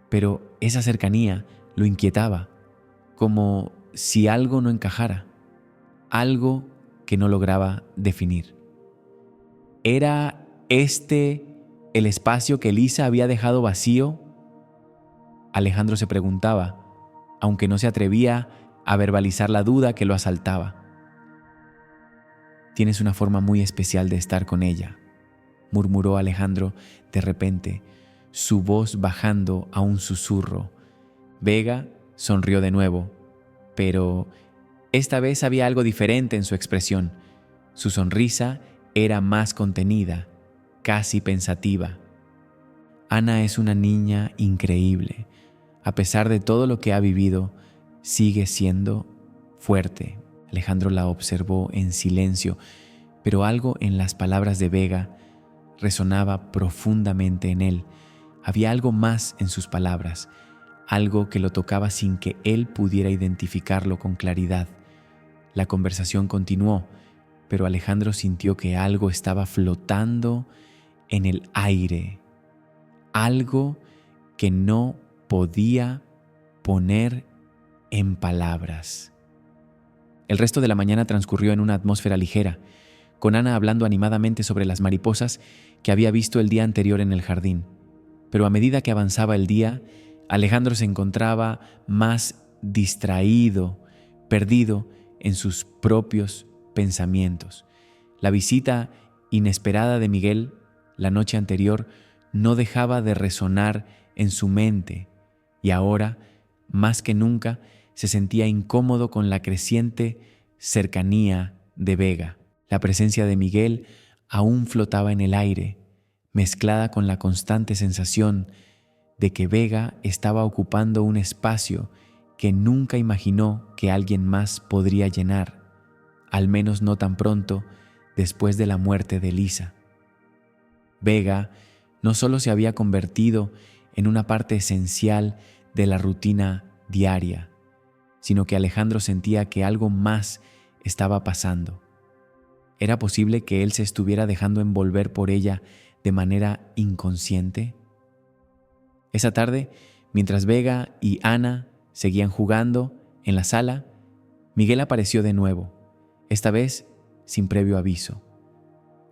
pero esa cercanía lo inquietaba, como si algo no encajara, algo que no lograba definir. ¿Era este el espacio que Elisa había dejado vacío? Alejandro se preguntaba, aunque no se atrevía a verbalizar la duda que lo asaltaba. «Tienes una forma muy especial de estar con ella», murmuró Alejandro de repente, su voz bajando a un susurro. Vega sonrió de nuevo, pero esta vez había algo diferente en su expresión. Su sonrisa era más contenida, casi pensativa. «Ana es una niña increíble. A pesar de todo lo que ha vivido, sigue siendo fuerte». Alejandro la observó en silencio, pero algo en las palabras de Vega resonaba profundamente en él. Había algo más en sus palabras, algo que lo tocaba sin que él pudiera identificarlo con claridad. La conversación continuó, pero Alejandro sintió que algo estaba flotando en el aire, algo que no podía poner en palabras. El resto de la mañana transcurrió en una atmósfera ligera, con Ana hablando animadamente sobre las mariposas que había visto el día anterior en el jardín. Pero a medida que avanzaba el día, Alejandro se encontraba más distraído, perdido en sus propios pensamientos. La visita inesperada de Miguel la noche anterior no dejaba de resonar en su mente y ahora, más que nunca, se sentía incómodo con la creciente cercanía de Vega. La presencia de Miguel aún flotaba en el aire, mezclada con la constante sensación de que Vega estaba ocupando un espacio que nunca imaginó que alguien más podría llenar, al menos no tan pronto después de la muerte de Elisa. Vega no solo se había convertido en una parte esencial de la rutina diaria, sino que Alejandro sentía que algo más estaba pasando. ¿Era posible que él se estuviera dejando envolver por ella de manera inconsciente? Esa tarde, mientras Vega y Ana Seguían jugando en la sala. Miguel apareció de nuevo, esta vez sin previo aviso.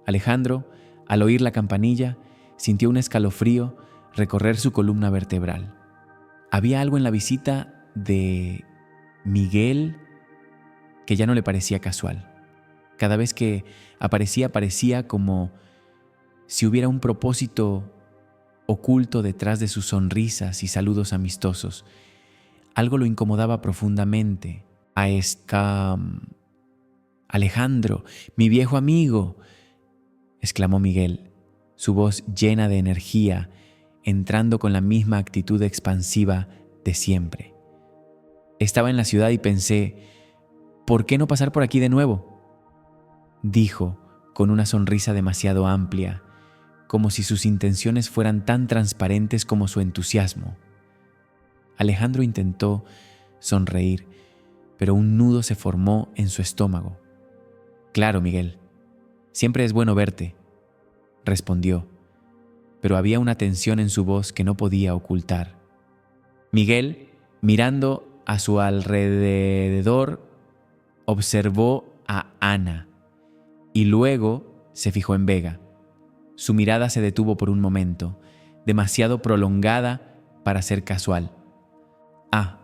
Alejandro, al oír la campanilla, sintió un escalofrío recorrer su columna vertebral. Había algo en la visita de Miguel que ya no le parecía casual. Cada vez que aparecía, parecía como si hubiera un propósito oculto detrás de sus sonrisas y saludos amistosos. Algo lo incomodaba profundamente. Alejandro, mi viejo amigo, exclamó Miguel, su voz llena de energía, entrando con la misma actitud expansiva de siempre. Estaba en la ciudad y pensé, ¿por qué no pasar por aquí de nuevo?, dijo con una sonrisa demasiado amplia, como si sus intenciones fueran tan transparentes como su entusiasmo. Alejandro intentó sonreír, pero un nudo se formó en su estómago. Claro, Miguel, siempre es bueno verte, respondió, pero había una tensión en su voz que no podía ocultar. Miguel, mirando a su alrededor, observó a Ana y luego se fijó en Vega. Su mirada se detuvo por un momento, demasiado prolongada para ser casual. «Ah,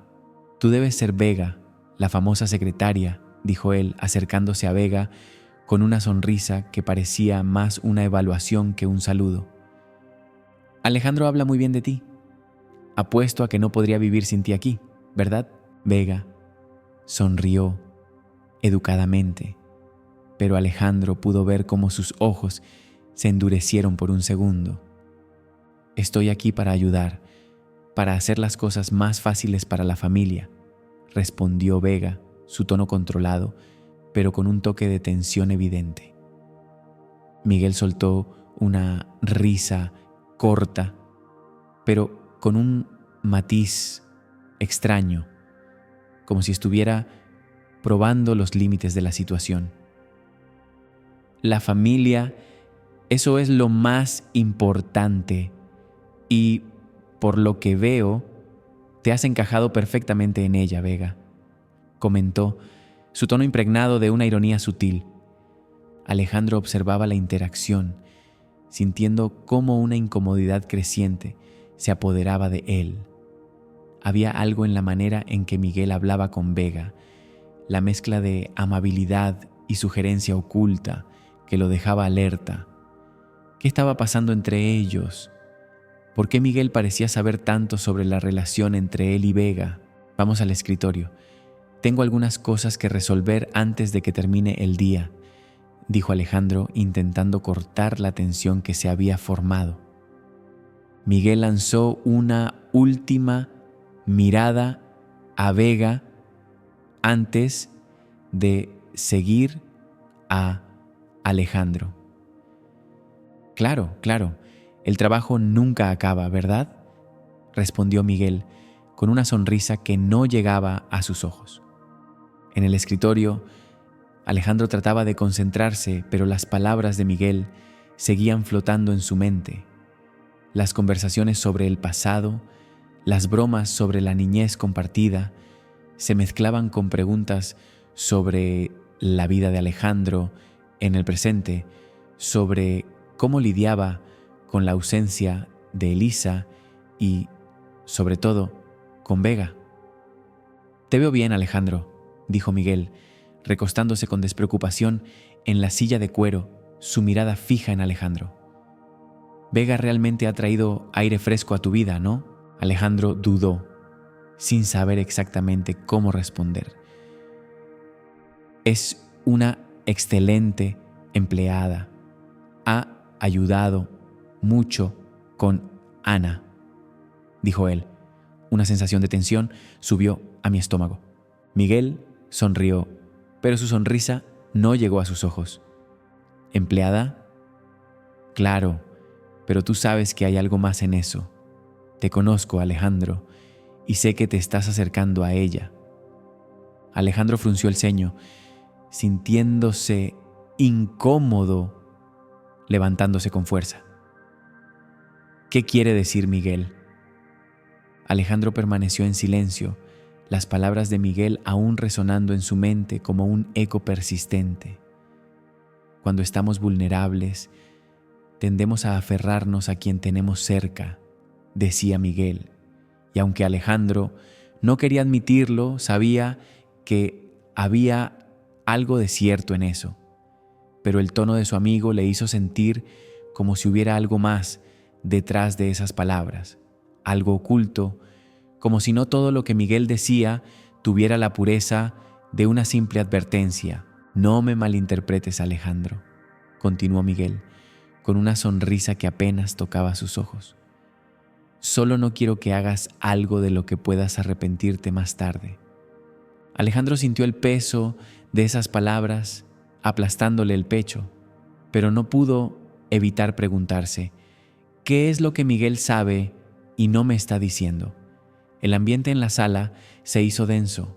tú debes ser Vega, la famosa secretaria», dijo él, acercándose a Vega con una sonrisa que parecía más una evaluación que un saludo. «Alejandro habla muy bien de ti. Apuesto a que no podría vivir sin ti aquí, ¿verdad?» Vega sonrió educadamente, pero Alejandro pudo ver cómo sus ojos se endurecieron por un segundo. «Estoy aquí para ayudar, para hacer las cosas más fáciles para la familia», respondió Vega, su tono controlado, pero con un toque de tensión evidente. Miguel soltó una risa corta, pero con un matiz extraño, como si estuviera probando los límites de la situación. «La familia, eso es lo más importante y, por lo que veo, te has encajado perfectamente en ella, Vega», comentó, su tono impregnado de una ironía sutil. Alejandro observaba la interacción, sintiendo cómo una incomodidad creciente se apoderaba de él. Había algo en la manera en que Miguel hablaba con Vega, la mezcla de amabilidad y sugerencia oculta que lo dejaba alerta. ¿Qué estaba pasando entre ellos? ¿Por qué Miguel parecía saber tanto sobre la relación entre él y Vega? «Vamos al escritorio. Tengo algunas cosas que resolver antes de que termine el día», dijo Alejandro, intentando cortar la tensión que se había formado. Miguel lanzó una última mirada a Vega antes de seguir a Alejandro. Claro, el trabajo nunca acaba, ¿verdad?, respondió Miguel con una sonrisa que no llegaba a sus ojos. En el escritorio, Alejandro trataba de concentrarse, pero las palabras de Miguel seguían flotando en su mente. Las conversaciones sobre el pasado, las bromas sobre la niñez compartida, se mezclaban con preguntas sobre la vida de Alejandro en el presente, sobre cómo lidiaba con la ausencia de Elisa y, sobre todo, con Vega. «Te veo bien, Alejandro», dijo Miguel, recostándose con despreocupación en la silla de cuero, su mirada fija en Alejandro. «Vega realmente ha traído aire fresco a tu vida, ¿no?». Alejandro dudó, sin saber exactamente cómo responder. «Es una excelente empleada. Ha ayudado mucho con Ana», dijo él. Una sensación de tensión subió a mi estómago. Miguel sonrió, pero su sonrisa no llegó a sus ojos. «¿Empleada? Claro, pero tú sabes que hay algo más en eso. Te conozco, Alejandro, y sé que te estás acercando a ella». Alejandro frunció el ceño, sintiéndose incómodo, levantándose con fuerza. «¿Qué quiere decir Miguel?». Alejandro permaneció en silencio, las palabras de Miguel aún resonando en su mente como un eco persistente. Cuando estamos vulnerables, tendemos a aferrarnos a quien tenemos cerca, decía Miguel, y aunque Alejandro no quería admitirlo, sabía que había algo de cierto en eso, pero el tono de su amigo le hizo sentir como si hubiera algo más detrás de esas palabras, algo oculto, como si no todo lo que Miguel decía tuviera la pureza de una simple advertencia. No me malinterpretes, Alejandro, continuó Miguel, con una sonrisa que apenas tocaba sus ojos. Solo no quiero que hagas algo de lo que puedas arrepentirte más tarde. Alejandro sintió el peso de esas palabras aplastándole el pecho, pero no pudo evitar preguntarse, ¿qué es lo que Miguel sabe y no me está diciendo? El ambiente en la sala se hizo denso,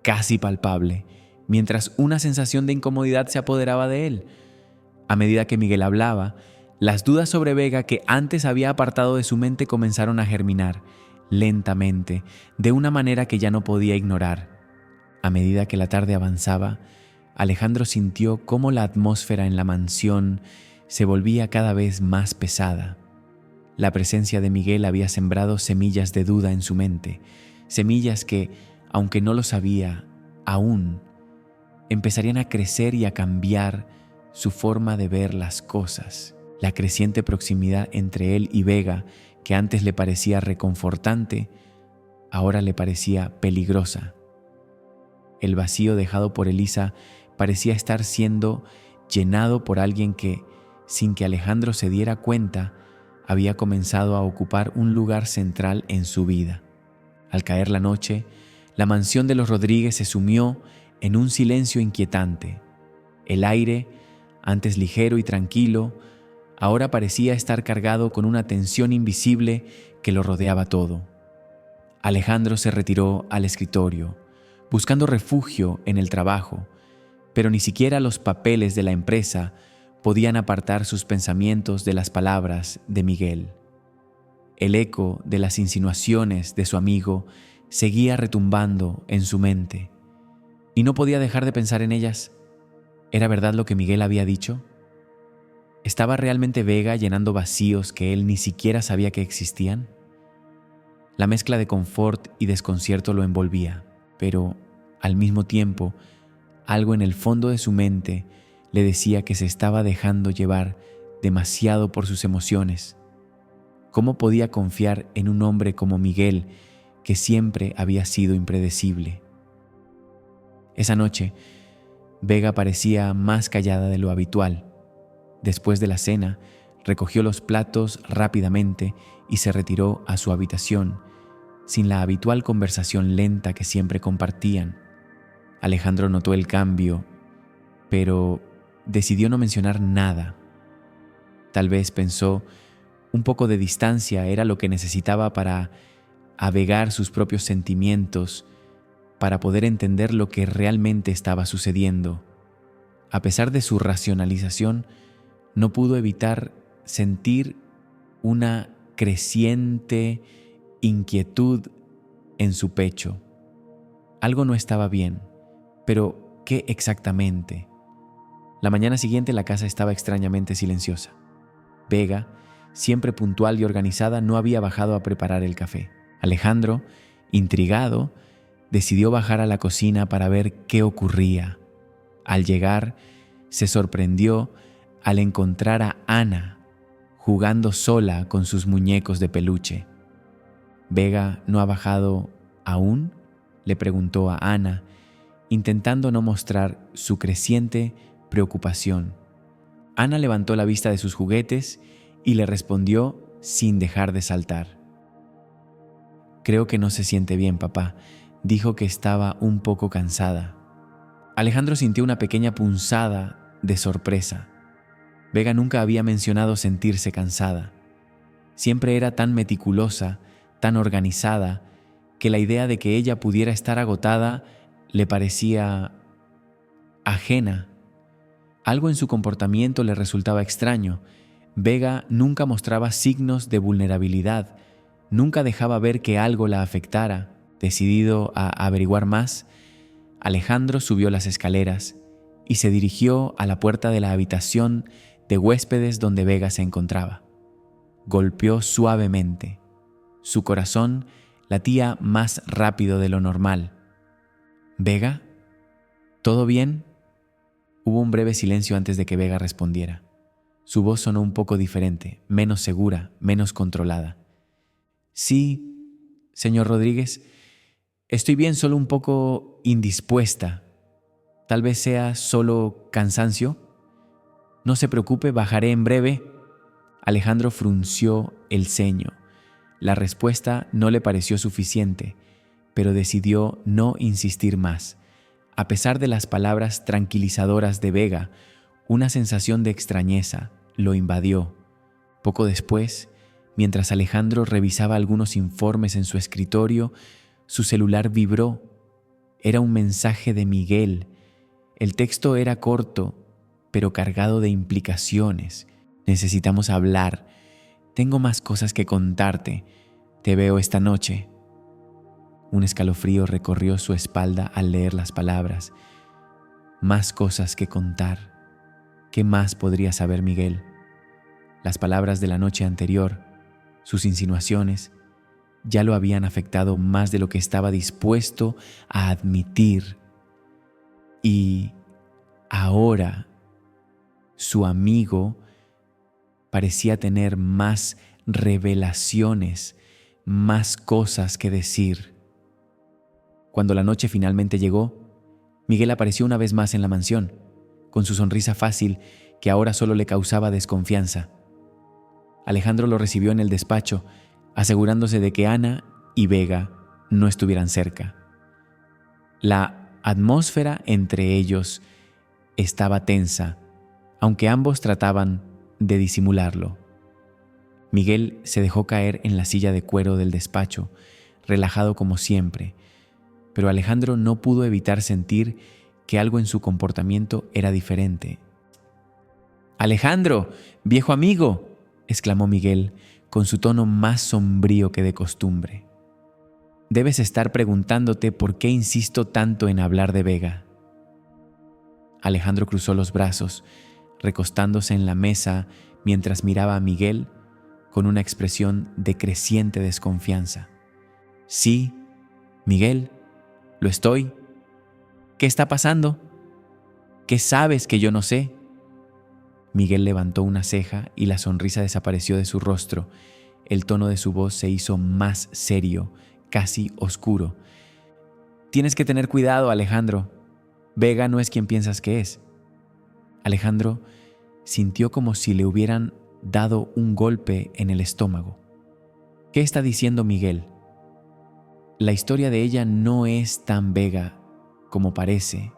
casi palpable, mientras una sensación de incomodidad se apoderaba de él. A medida que Miguel hablaba, las dudas sobre Vega que antes había apartado de su mente comenzaron a germinar, lentamente, de una manera que ya no podía ignorar. A medida que la tarde avanzaba, Alejandro sintió cómo la atmósfera en la mansión se volvía cada vez más pesada. La presencia de Miguel había sembrado semillas de duda en su mente, semillas que, aunque no lo sabía aún, empezarían a crecer y a cambiar su forma de ver las cosas. La creciente proximidad entre él y Vega, que antes le parecía reconfortante, ahora le parecía peligrosa. El vacío dejado por Elisa parecía estar siendo llenado por alguien que, sin que Alejandro se diera cuenta, había comenzado a ocupar un lugar central en su vida. Al caer la noche, la mansión de los Rodríguez se sumió en un silencio inquietante. El aire, antes ligero y tranquilo, ahora parecía estar cargado con una tensión invisible que lo rodeaba todo. Alejandro se retiró al escritorio, buscando refugio en el trabajo, pero ni siquiera los papeles de la empresa podían apartar sus pensamientos de las palabras de Miguel. El eco de las insinuaciones de su amigo seguía retumbando en su mente, y no podía dejar de pensar en ellas. ¿Era verdad lo que Miguel había dicho? ¿Estaba realmente Vega llenando vacíos que él ni siquiera sabía que existían? La mezcla de confort y desconcierto lo envolvía, pero, al mismo tiempo, algo en el fondo de su mente le decía que se estaba dejando llevar demasiado por sus emociones. ¿Cómo podía confiar en un hombre como Miguel, que siempre había sido impredecible? Esa noche, Vega parecía más callada de lo habitual. Después de la cena, recogió los platos rápidamente y se retiró a su habitación, sin la habitual conversación lenta que siempre compartían. Alejandro notó el cambio, pero decidió no mencionar nada. Tal vez pensó, un poco de distancia era lo que necesitaba para avegar sus propios sentimientos, para poder entender lo que realmente estaba sucediendo. A pesar de su racionalización, no pudo evitar sentir una creciente inquietud en su pecho. Algo no estaba bien, pero ¿qué exactamente? La mañana siguiente la casa estaba extrañamente silenciosa. Vega, siempre puntual y organizada, no había bajado a preparar el café. Alejandro, intrigado, decidió bajar a la cocina para ver qué ocurría. Al llegar, se sorprendió al encontrar a Ana jugando sola con sus muñecos de peluche. ¿Vega no ha bajado aún?, le preguntó a Ana, intentando no mostrar su creciente preocupación. Ana levantó la vista de sus juguetes y le respondió sin dejar de saltar. Creo que no se siente bien, papá. Dijo que estaba un poco cansada. Alejandro sintió una pequeña punzada de sorpresa. Vega nunca había mencionado sentirse cansada. Siempre era tan meticulosa, tan organizada, que la idea de que ella pudiera estar agotada le parecía ajena. Algo en su comportamiento le resultaba extraño. Vega nunca mostraba signos de vulnerabilidad, nunca dejaba ver que algo la afectara. Decidido a averiguar más, Alejandro subió las escaleras y se dirigió a la puerta de la habitación de huéspedes donde Vega se encontraba. Golpeó suavemente. Su corazón latía más rápido de lo normal. ¿Vega? ¿Todo bien? Hubo un breve silencio antes de que Vega respondiera. Su voz sonó un poco diferente, menos segura, menos controlada. Sí, señor Rodríguez, estoy bien, solo un poco indispuesta. Tal vez sea solo cansancio. No se preocupe, bajaré en breve. Alejandro frunció el ceño. La respuesta no le pareció suficiente, pero decidió no insistir más. A pesar de las palabras tranquilizadoras de Vega, una sensación de extrañeza lo invadió. Poco después, mientras Alejandro revisaba algunos informes en su escritorio, su celular vibró. Era un mensaje de Miguel. El texto era corto, pero cargado de implicaciones. Necesitamos hablar. Tengo más cosas que contarte. Te veo esta noche. Un escalofrío recorrió su espalda al leer las palabras. Más cosas que contar. ¿Qué más podría saber Miguel? Las palabras de la noche anterior, sus insinuaciones, ya lo habían afectado más de lo que estaba dispuesto a admitir. Y ahora su amigo parecía tener más revelaciones, más cosas que decir. Cuando la noche finalmente llegó, Miguel apareció una vez más en la mansión, con su sonrisa fácil que ahora solo le causaba desconfianza. Alejandro lo recibió en el despacho, asegurándose de que Ana y Vega no estuvieran cerca. La atmósfera entre ellos estaba tensa, aunque ambos trataban de disimularlo. Miguel se dejó caer en la silla de cuero del despacho, relajado como siempre, pero Alejandro no pudo evitar sentir que algo en su comportamiento era diferente. «¡Alejandro, viejo amigo!», exclamó Miguel con su tono más sombrío que de costumbre. «Debes estar preguntándote por qué insisto tanto en hablar de Vega». Alejandro cruzó los brazos, recostándose en la mesa mientras miraba a Miguel con una expresión de creciente desconfianza. «Sí, Miguel, lo estoy. ¿Qué está pasando? ¿Qué sabes que yo no sé?». Miguel levantó una ceja y la sonrisa desapareció de su rostro. El tono de su voz se hizo más serio, casi oscuro. «Tienes que tener cuidado, Alejandro. Vega no es quien piensas que es». Alejandro sintió como si le hubieran dado un golpe en el estómago. «¿Qué está diciendo Miguel? La historia de ella no es tan Vega como parece.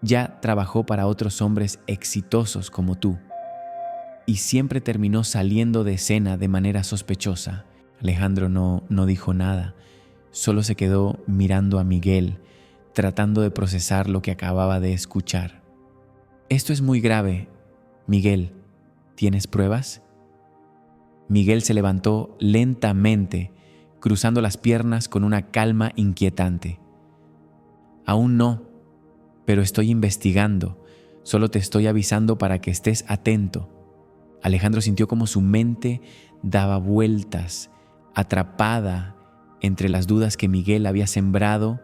Ya trabajó para otros hombres exitosos como tú y siempre terminó saliendo de escena de manera sospechosa». Alejandro no dijo nada, solo se quedó mirando a Miguel, tratando de procesar lo que acababa de escuchar. «Esto es muy grave, Miguel. ¿Tienes pruebas?». Miguel se levantó lentamente, cruzando las piernas con una calma inquietante. «Aún no, pero estoy investigando. Solo te estoy avisando para que estés atento». Alejandro sintió como su mente daba vueltas, atrapada entre las dudas que Miguel había sembrado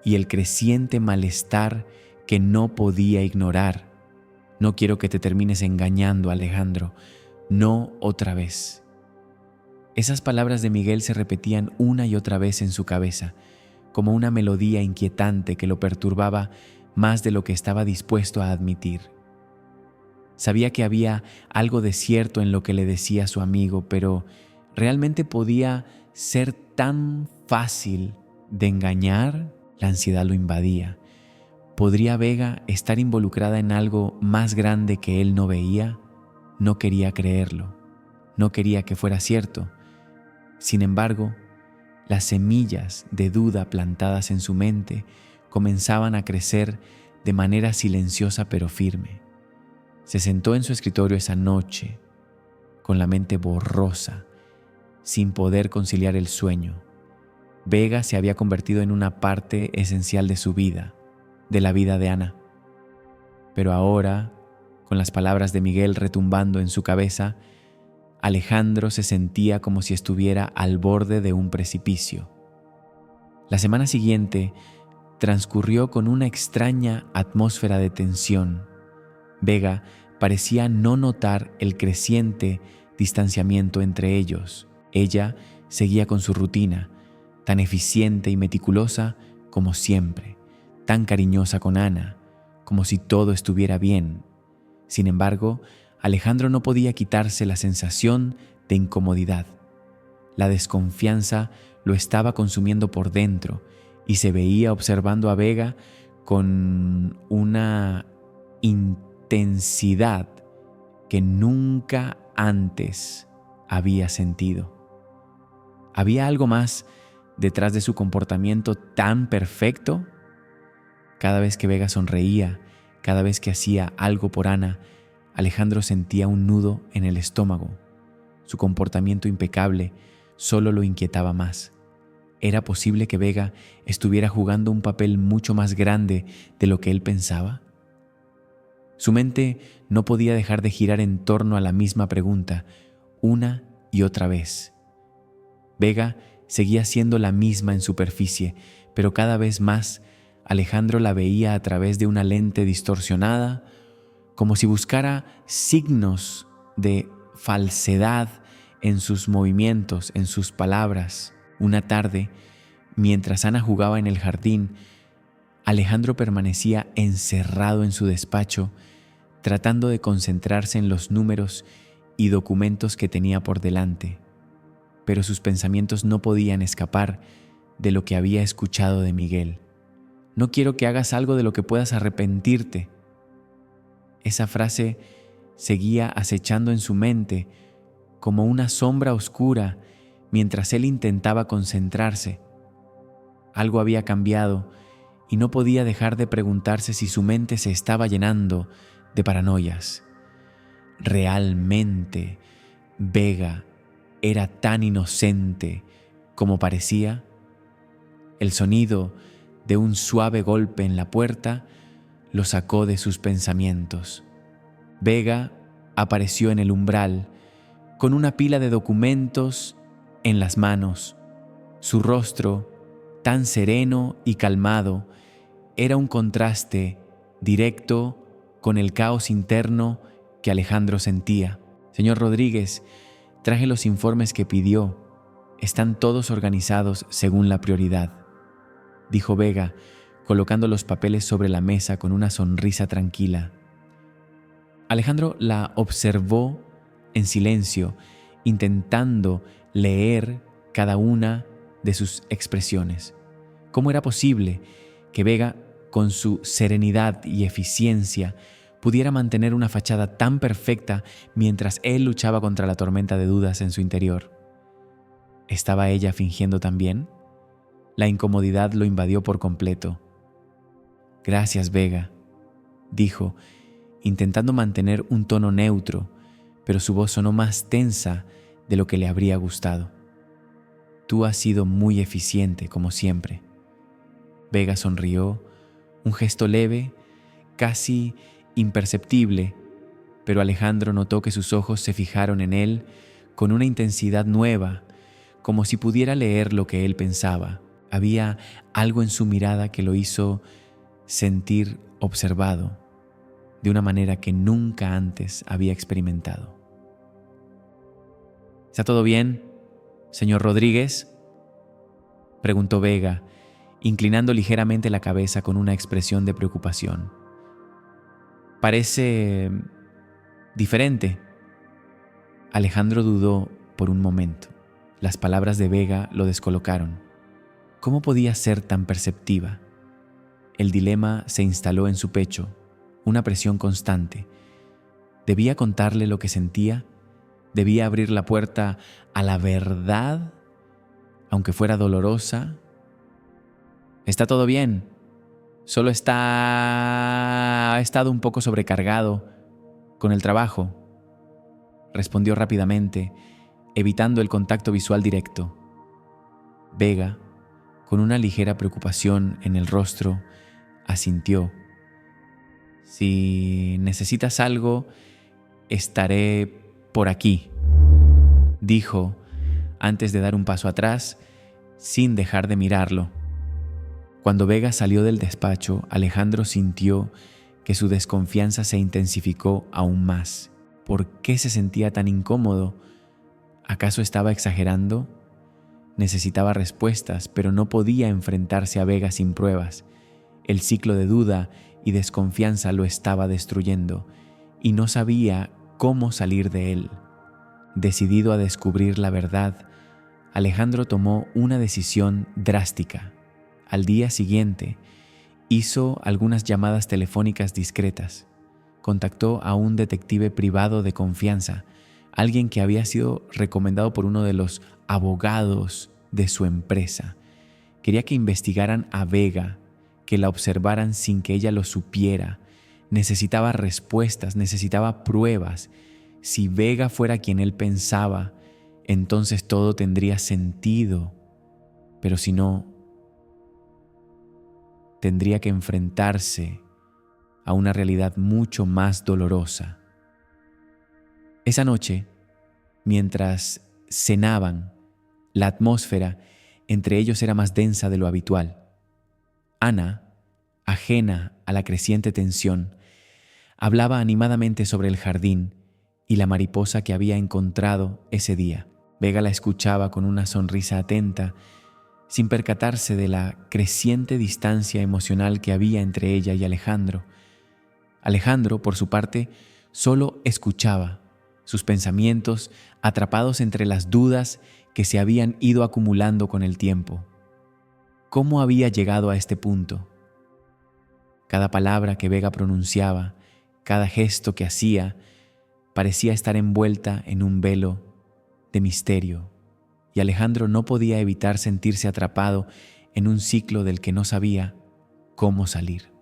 y el creciente malestar que no podía ignorar. «No quiero que te termines engañando, Alejandro. No otra vez». Esas palabras de Miguel se repetían una y otra vez en su cabeza, como una melodía inquietante que lo perturbaba más de lo que estaba dispuesto a admitir. Sabía que había algo de cierto en lo que le decía su amigo, pero ¿realmente podía ser tan fácil de engañar? La ansiedad lo invadía. ¿Podría Vega estar involucrada en algo más grande que él no veía? No quería creerlo. No quería que fuera cierto. Sin embargo, las semillas de duda plantadas en su mente comenzaban a crecer de manera silenciosa pero firme. Se sentó en su escritorio esa noche, con la mente borrosa, sin poder conciliar el sueño. Vega se había convertido en una parte esencial de su vida, de la vida de Ana. Pero ahora, con las palabras de Miguel retumbando en su cabeza, Alejandro se sentía como si estuviera al borde de un precipicio. La semana siguiente transcurrió con una extraña atmósfera de tensión. Vega parecía no notar el creciente distanciamiento entre ellos. Ella seguía con su rutina, tan eficiente y meticulosa como siempre, tan cariñosa con Ana, como si todo estuviera bien. Sin embargo, Alejandro no podía quitarse la sensación de incomodidad. La desconfianza lo estaba consumiendo por dentro y se veía observando a Vega con una intensidad que nunca antes había sentido. ¿Había algo más detrás de su comportamiento tan perfecto? Cada vez que Vega sonreía, cada vez que hacía algo por Ana, Alejandro sentía un nudo en el estómago. Su comportamiento impecable solo lo inquietaba más. ¿Era posible que Vega estuviera jugando un papel mucho más grande de lo que él pensaba? Su mente no podía dejar de girar en torno a la misma pregunta, una y otra vez. Vega seguía siendo la misma en superficie, pero cada vez más Alejandro la veía a través de una lente distorsionada, como si buscara signos de falsedad en sus movimientos, en sus palabras. Una tarde, mientras Ana jugaba en el jardín, Alejandro permanecía encerrado en su despacho, tratando de concentrarse en los números y documentos que tenía por delante. Pero sus pensamientos no podían escapar de lo que había escuchado de Miguel. No quiero que hagas algo de lo que puedas arrepentirte. Esa frase seguía acechando en su mente como una sombra oscura mientras él intentaba concentrarse. Algo había cambiado y no podía dejar de preguntarse si su mente se estaba llenando de paranoias. ¿Realmente Vega era tan inocente como parecía? El sonido de un suave golpe en la puerta lo sacó de sus pensamientos. Vega apareció en el umbral con una pila de documentos en las manos. Su rostro, tan sereno y calmado, era un contraste directo con el caos interno que Alejandro sentía. Señor Rodríguez, traje los informes que pidió. Están todos organizados según la prioridad, dijo Vega, colocando los papeles sobre la mesa con una sonrisa tranquila. Alejandro la observó en silencio, intentando leer cada una de sus expresiones. ¿Cómo era posible que Vega, con su serenidad y eficiencia, pudiera mantener una fachada tan perfecta mientras él luchaba contra la tormenta de dudas en su interior? ¿Estaba ella fingiendo también? La incomodidad lo invadió por completo. Gracias, Vega, dijo, intentando mantener un tono neutro, pero su voz sonó más tensa de lo que le habría gustado. Tú has sido muy eficiente, como siempre. Vega sonrió, un gesto leve, casi imperceptible, pero Alejandro notó que sus ojos se fijaron en él con una intensidad nueva, como si pudiera leer lo que él pensaba. Había algo en su mirada que lo hizo sentir observado de una manera que nunca antes había experimentado. ¿Está todo bien, señor Rodríguez?, preguntó Vega, inclinando ligeramente la cabeza con una expresión de preocupación. Parece diferente. Alejandro dudó por un momento. Las palabras de Vega lo descolocaron. ¿Cómo podía ser tan perceptiva? El dilema se instaló en su pecho, una presión constante. ¿Debía contarle lo que sentía? ¿Debía abrir la puerta a la verdad, aunque fuera dolorosa? Está todo bien. Solo ha estado un poco sobrecargado con el trabajo, respondió rápidamente, evitando el contacto visual directo. Vega Con una ligera preocupación en el rostro, asintió. «Si necesitas algo, estaré por aquí», dijo antes de dar un paso atrás, sin dejar de mirarlo. Cuando Vega salió del despacho, Alejandro sintió que su desconfianza se intensificó aún más. ¿Por qué se sentía tan incómodo? ¿Acaso estaba exagerando? Necesitaba respuestas, pero no podía enfrentarse a Vega sin pruebas. El ciclo de duda y desconfianza lo estaba destruyendo y no sabía cómo salir de él. Decidido a descubrir la verdad, Alejandro tomó una decisión drástica. Al día siguiente, hizo algunas llamadas telefónicas discretas. Contactó a un detective privado de confianza, alguien que había sido recomendado por uno de los abogados de su empresa. Quería que investigaran a Vega, que la observaran sin que ella lo supiera. Necesitaba respuestas, necesitaba pruebas. Si Vega fuera quien él pensaba, entonces todo tendría sentido. Pero si no, tendría que enfrentarse a una realidad mucho más dolorosa. Esa noche, mientras cenaban, la atmósfera entre ellos era más densa de lo habitual. Ana, ajena a la creciente tensión, hablaba animadamente sobre el jardín y la mariposa que había encontrado ese día. Vega la escuchaba con una sonrisa atenta, sin percatarse de la creciente distancia emocional que había entre ella y Alejandro. Alejandro, por su parte, solo escuchaba, sus pensamientos atrapados entre las dudas que se habían ido acumulando con el tiempo. ¿Cómo había llegado a este punto? Cada palabra que Vega pronunciaba, cada gesto que hacía, parecía estar envuelta en un velo de misterio, y Alejandro no podía evitar sentirse atrapado en un ciclo del que no sabía cómo salir.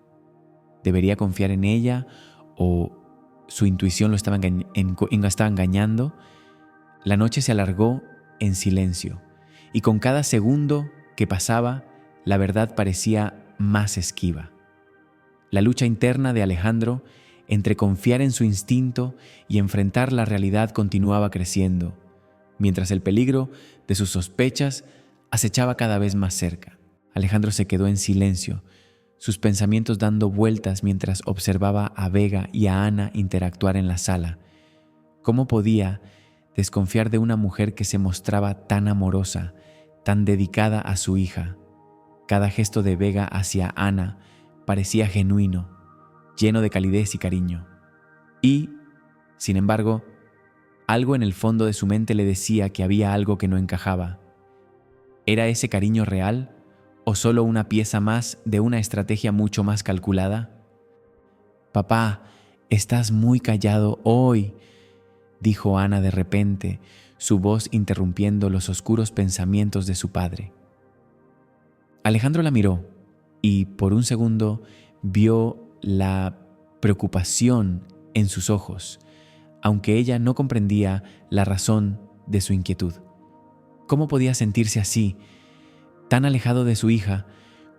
¿Debería confiar en ella o su intuición lo estaba engañando? La noche se alargó en silencio, y con cada segundo que pasaba, la verdad parecía más esquiva. La lucha interna de Alejandro entre confiar en su instinto y enfrentar la realidad continuaba creciendo, mientras el peligro de sus sospechas acechaba cada vez más cerca. Alejandro se quedó en silencio, sus pensamientos dando vueltas mientras observaba a Vega y a Ana interactuar en la sala. ¿Cómo podía desconfiar de una mujer que se mostraba tan amorosa, tan dedicada a su hija? Cada gesto de Vega hacia Ana parecía genuino, lleno de calidez y cariño. Y, sin embargo, algo en el fondo de su mente le decía que había algo que no encajaba. ¿Era ese cariño real o solo una pieza más de una estrategia mucho más calculada? «Papá, estás muy callado hoy», dijo Ana de repente, su voz interrumpiendo los oscuros pensamientos de su padre. Alejandro la miró y por un segundo vio la preocupación en sus ojos, aunque ella no comprendía la razón de su inquietud. ¿Cómo podía sentirse así, tan alejado de su hija,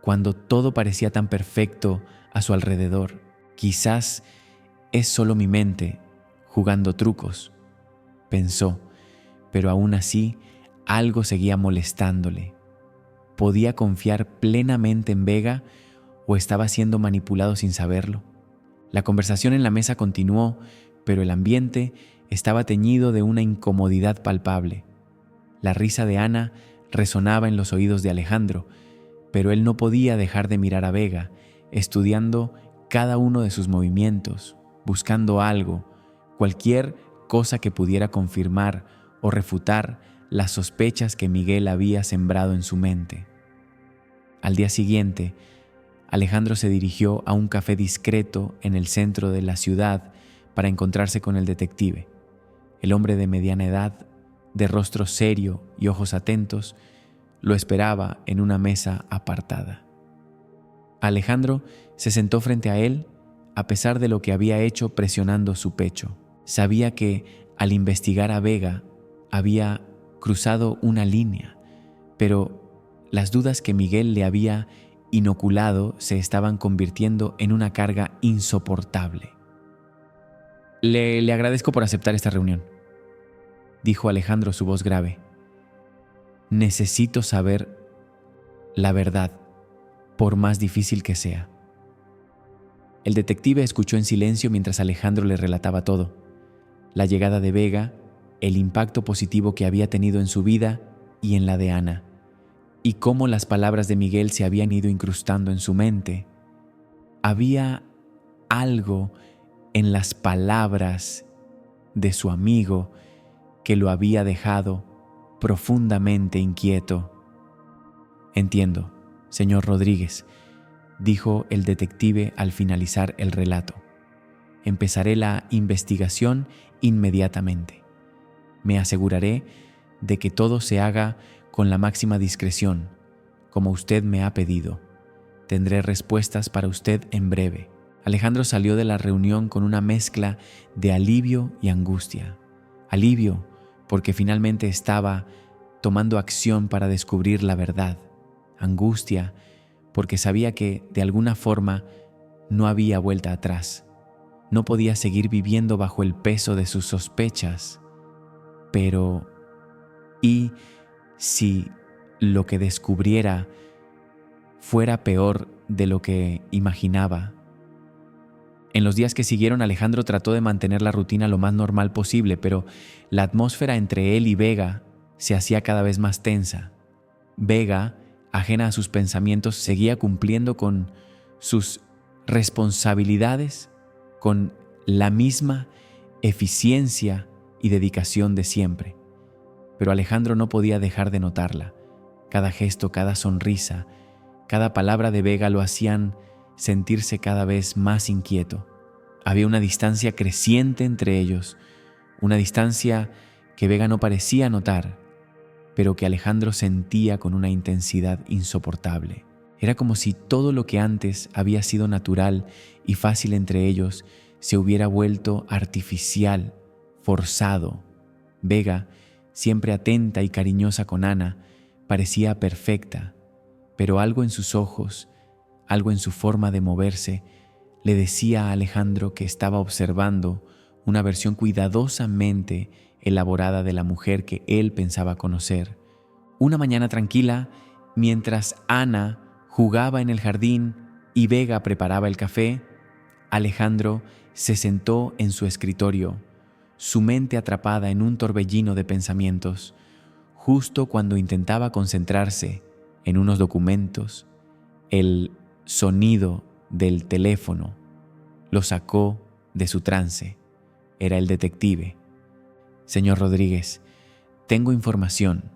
cuando todo parecía tan perfecto a su alrededor? Quizás es solo mi mente jugando trucos, pensó, pero aún así algo seguía molestándole. ¿Podía confiar plenamente en Vega o estaba siendo manipulado sin saberlo? La conversación en la mesa continuó, pero el ambiente estaba teñido de una incomodidad palpable. La risa de Ana resonaba en los oídos de Alejandro, pero él no podía dejar de mirar a Vega, estudiando cada uno de sus movimientos, buscando algo, cualquier cosa que pudiera confirmar o refutar las sospechas que Miguel había sembrado en su mente. Al día siguiente, Alejandro se dirigió a un café discreto en el centro de la ciudad para encontrarse con el detective. El hombre de mediana edad, de rostro serio y ojos atentos, lo esperaba en una mesa apartada. Alejandro se sentó frente a él a pesar de lo que había hecho presionando su pecho. Sabía que al investigar a Vega había cruzado una línea, pero Las dudas que Miguel le había inoculado se estaban convirtiendo en una carga insoportable. Le agradezco por aceptar esta reunión, dijo Alejandro, su voz grave. Necesito saber la verdad, por más difícil que sea. El detective escuchó en silencio mientras Alejandro le relataba todo: la llegada de Vega, el impacto positivo que había tenido en su vida y en la de Ana, y cómo las palabras de Miguel se habían ido incrustando en su mente. Había algo en las palabras de su amigo que lo había dejado profundamente inquieto. Entiendo, señor Rodríguez, dijo el detective al finalizar el relato. Empezaré la investigación inmediatamente. Me aseguraré de que todo se haga con la máxima discreción, como usted me ha pedido. Tendré respuestas para usted en breve. Alejandro salió de la reunión con una mezcla de alivio y angustia. Alivio porque finalmente estaba tomando acción para descubrir la verdad. Angustia porque sabía que, de alguna forma, no había vuelta atrás. No podía seguir viviendo bajo el peso de sus sospechas. Pero, ¿y si lo que descubriera fuera peor de lo que imaginaba? En los días que siguieron, Alejandro trató de mantener la rutina lo más normal posible, pero la atmósfera entre él y Vega se hacía cada vez más tensa. Vega, ajena a sus pensamientos, seguía cumpliendo con sus responsabilidades con la misma eficiencia y dedicación de siempre. Pero Alejandro no podía dejar de notarla. Cada gesto, cada sonrisa, cada palabra de Vega lo hacían sentirse cada vez más inquieto. Había una distancia creciente entre ellos, una distancia que Vega no parecía notar, pero que Alejandro sentía con una intensidad insoportable. Era como si todo lo que antes había sido natural y fácil entre ellos se hubiera vuelto artificial, forzado. Vega, siempre atenta y cariñosa con Ana, parecía perfecta, pero algo en sus ojos, algo en su forma de moverse, le decía a Alejandro que estaba observando una versión cuidadosamente elaborada de la mujer que él pensaba conocer. Una mañana tranquila, mientras Ana jugaba en el jardín y Vega preparaba el café, Alejandro se sentó en su escritorio, su mente atrapada en un torbellino de pensamientos. Justo cuando intentaba concentrarse en unos documentos, el sonido del teléfono lo sacó de su trance. Era el detective. Señor Rodríguez, tengo información.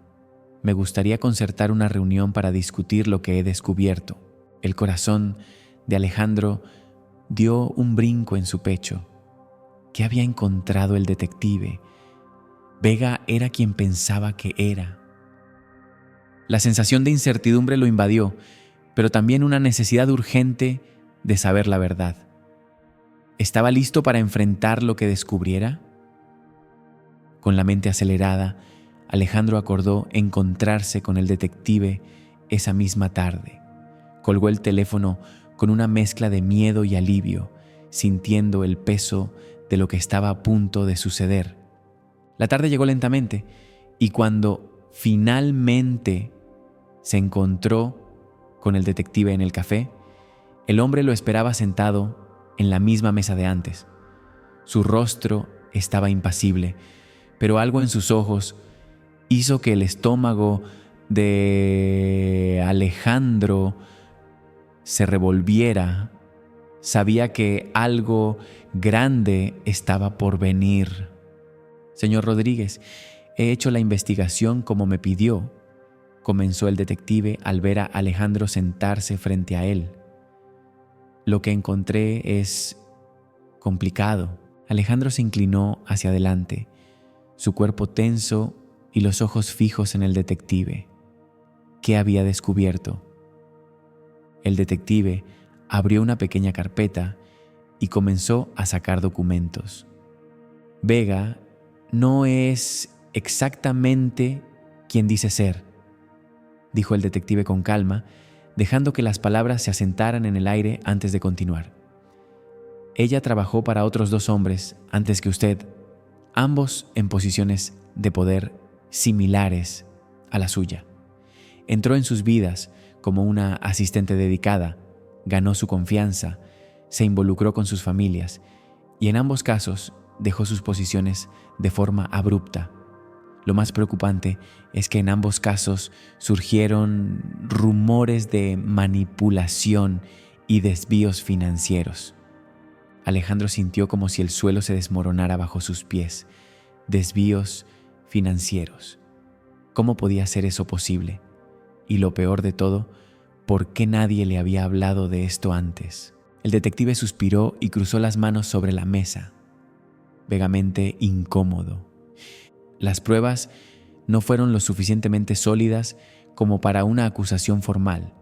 Me gustaría concertar una reunión para discutir lo que he descubierto. El corazón de Alejandro dio un brinco en su pecho. ¿Qué había encontrado el detective? Vega era quien pensaba que era. La sensación de incertidumbre lo invadió, pero también una necesidad urgente de saber la verdad. ¿Estaba listo para enfrentar lo que descubriera? Con la mente acelerada, Alejandro acordó encontrarse con el detective esa misma tarde. Colgó el teléfono con una mezcla de miedo y alivio, sintiendo el peso de lo que estaba a punto de suceder. La tarde llegó lentamente y cuando finalmente se encontró con el detective en el café, el hombre lo esperaba sentado en la misma mesa de antes. Su rostro estaba impasible, pero algo en sus ojos hizo que el estómago de Alejandro se revolviera. Sabía que algo grande estaba por venir. Señor Rodríguez, he hecho la investigación como me pidió, comenzó el detective al ver a Alejandro sentarse frente a él. Lo que encontré es complicado. Alejandro se inclinó hacia adelante, su cuerpo tenso y los ojos fijos en el detective. ¿Qué había descubierto? El detective abrió una pequeña carpeta y comenzó a sacar documentos. Vega no es exactamente quien dice ser. dijo el detective con calma, dejando que las palabras se asentaran en el aire antes de continuar. Ella trabajó para otros 2 hombres antes que usted, ambos en posiciones de poder similares a la suya. Entró en sus vidas como una asistente dedicada, ganó su confianza, se involucró con sus familias y en ambos casos dejó sus posiciones de forma abrupta. Lo más preocupante es que en ambos casos surgieron rumores de manipulación y desvíos financieros. Alejandro sintió como si el suelo se desmoronara bajo sus pies. Desvíos financieros. ¿Cómo podía ser eso posible? Y lo peor de todo, ¿por qué nadie le había hablado de esto antes? El detective suspiró y cruzó las manos sobre la mesa, vagamente incómodo. Las pruebas no fueron lo suficientemente sólidas como para una acusación formal.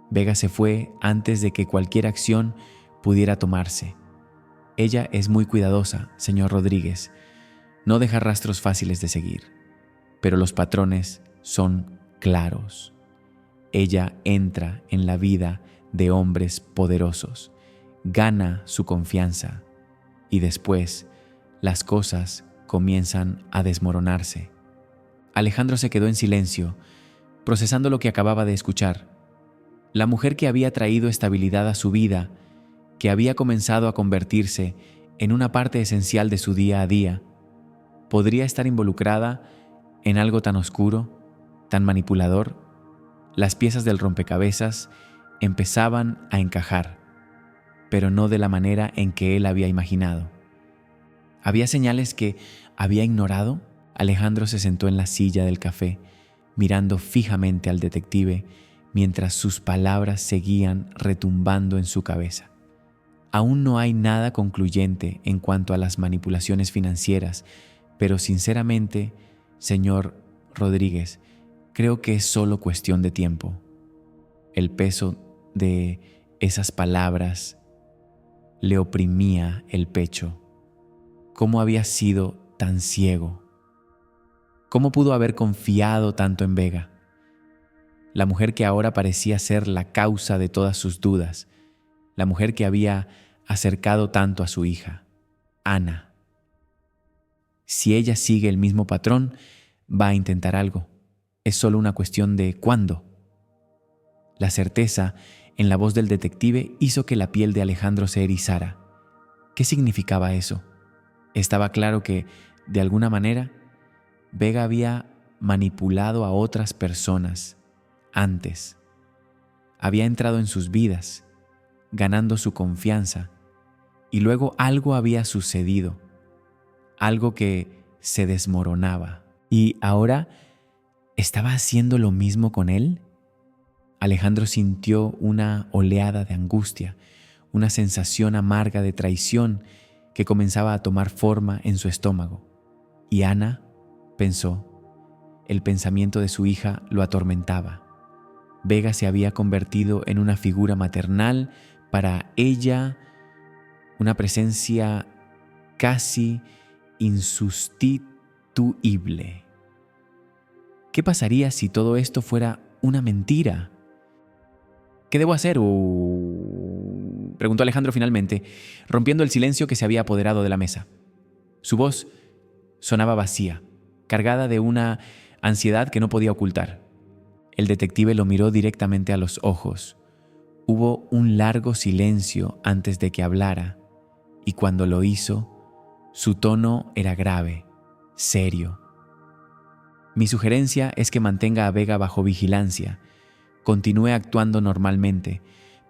Vega se fue antes de que cualquier acción pudiera tomarse. Ella es muy cuidadosa, señor Rodríguez. No deja rastros fáciles de seguir, pero los patrones son claros. Ella entra en la vida de hombres poderosos, gana su confianza y después las cosas comienzan a desmoronarse. Alejandro se quedó en silencio, procesando lo que acababa de escuchar. La mujer que había traído estabilidad a su vida, que había comenzado a convertirse en una parte esencial de su día a día, ¿podría estar involucrada en algo tan oscuro, tan manipulador? Las piezas del rompecabezas empezaban a encajar, pero no de la manera en que él había imaginado. ¿Había señales que había ignorado? Alejandro se sentó en la silla del café, mirando fijamente al detective mientras sus palabras seguían retumbando en su cabeza. Aún no hay nada concluyente en cuanto a las manipulaciones financieras, pero sinceramente, señor Rodríguez, creo que es solo cuestión de tiempo. El peso de esas palabras le oprimía el pecho. ¿Cómo había sido tan ciego? ¿Cómo pudo haber confiado tanto en Vega? La mujer que ahora parecía ser la causa de todas sus dudas, la mujer que había acercado tanto a su hija, Ana. Si ella sigue el mismo patrón, va a intentar algo. Es solo una cuestión de cuándo. La certeza en la voz del detective hizo que la piel de Alejandro se erizara. ¿Qué significaba eso? Estaba claro que, de alguna manera, Vega había manipulado a otras personas antes. Había entrado en sus vidas, ganando su confianza, y luego algo había sucedido, algo que se desmoronaba. ¿Y ahora estaba haciendo lo mismo con él? Alejandro sintió una oleada de angustia, una sensación amarga de traición que comenzaba a tomar forma en su estómago. Y Ana, pensó, el pensamiento de su hija lo atormentaba. Vega se había convertido en una figura maternal para ella, una presencia casi insustituible. ¿Qué pasaría si todo esto fuera una mentira? ¿Qué debo hacer? Preguntó Alejandro finalmente, rompiendo el silencio que se había apoderado de la mesa. Su voz sonaba vacía, cargada de una ansiedad que no podía ocultar. El detective lo miró directamente a los ojos. Hubo un largo silencio antes de que hablara, y cuando lo hizo, su tono era grave, serio. Mi sugerencia es que mantenga a Vega bajo vigilancia. Continúe actuando normalmente,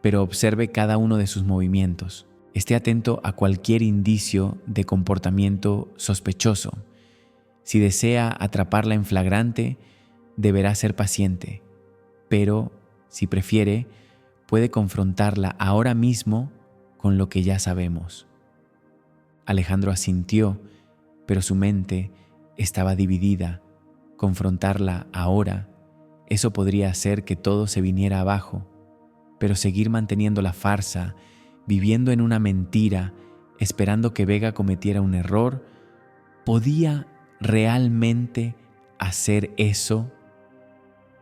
pero observe cada uno de sus movimientos. Esté atento a cualquier indicio de comportamiento sospechoso. Si desea atraparla en flagrante, deberá ser paciente, pero, si prefiere, puede confrontarla ahora mismo con lo que ya sabemos. Alejandro asintió, pero su mente estaba dividida. Confrontarla ahora, eso podría hacer que todo se viniera abajo, pero seguir manteniendo la farsa, viviendo en una mentira, esperando que Vega cometiera un error, ¿podía realmente hacer eso?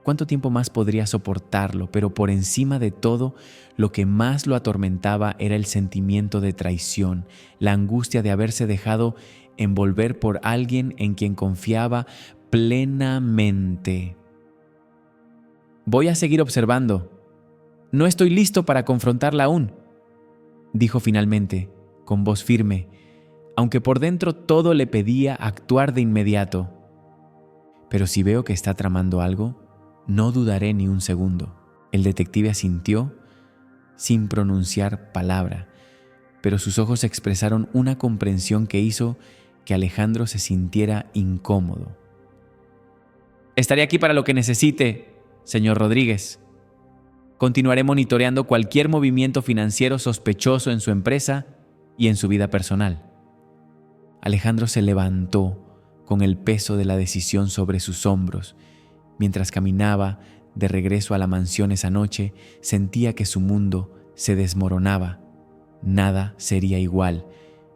¿Cuánto tiempo más podría soportarlo? Pero por encima de todo, lo que más lo atormentaba era el sentimiento de traición, la angustia de haberse dejado envolver por alguien en quien confiaba plenamente. «Voy a seguir observando. No estoy listo para confrontarla aún», dijo finalmente, con voz firme, aunque por dentro todo le pedía actuar de inmediato. «Pero si veo que está tramando algo, no dudaré ni un segundo». El detective asintió sin pronunciar palabra, pero sus ojos expresaron una comprensión que hizo que Alejandro se sintiera incómodo. «Estaré aquí para lo que necesite, señor Rodríguez. Continuaré monitoreando cualquier movimiento financiero sospechoso en su empresa y en su vida personal». Alejandro se levantó con el peso de la decisión sobre sus hombros. Mientras caminaba de regreso a la mansión esa noche, sentía que su mundo se desmoronaba. Nada sería igual.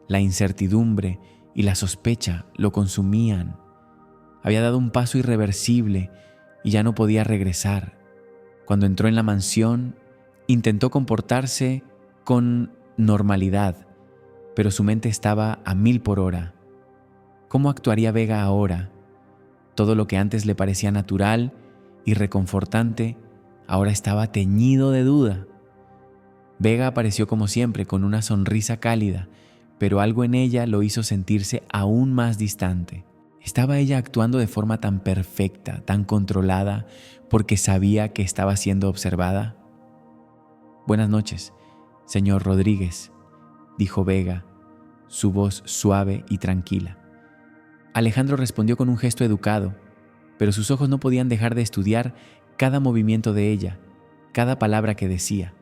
La incertidumbre y la sospecha lo consumían. Había dado un paso irreversible y ya no podía regresar. Cuando entró en la mansión, intentó comportarse con normalidad, pero su mente estaba a 1000 por hora. ¿Cómo actuaría Vega ahora? Todo lo que antes le parecía natural y reconfortante, ahora estaba teñido de duda. Vega apareció como siempre, con una sonrisa cálida, pero algo en ella lo hizo sentirse aún más distante. ¿Estaba ella actuando de forma tan perfecta, tan controlada, porque sabía que estaba siendo observada? «Buenas noches, señor Rodríguez», dijo Vega, su voz suave y tranquila. Alejandro respondió con un gesto educado, pero sus ojos no podían dejar de estudiar cada movimiento de ella, cada palabra que decía.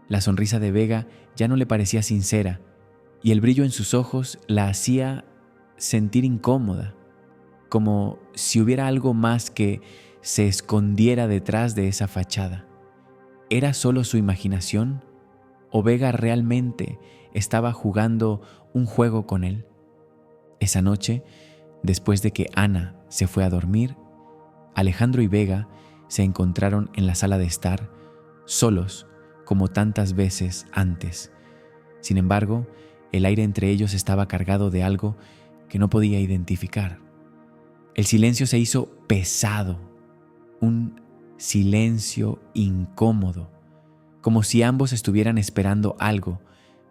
La sonrisa de Vega ya no le parecía sincera, y el brillo en sus ojos la hacía sentir incómoda, como si hubiera algo más que se escondiera detrás de esa fachada. ¿Era solo su imaginación? ¿O Vega realmente estaba jugando un juego con él? Esa noche, después de que Ana se fue a dormir, Alejandro y Vega se encontraron en la sala de estar, solos como tantas veces antes. Sin embargo, el aire entre ellos estaba cargado de algo que no podía identificar. El silencio se hizo pesado, un silencio incómodo, como si ambos estuvieran esperando algo,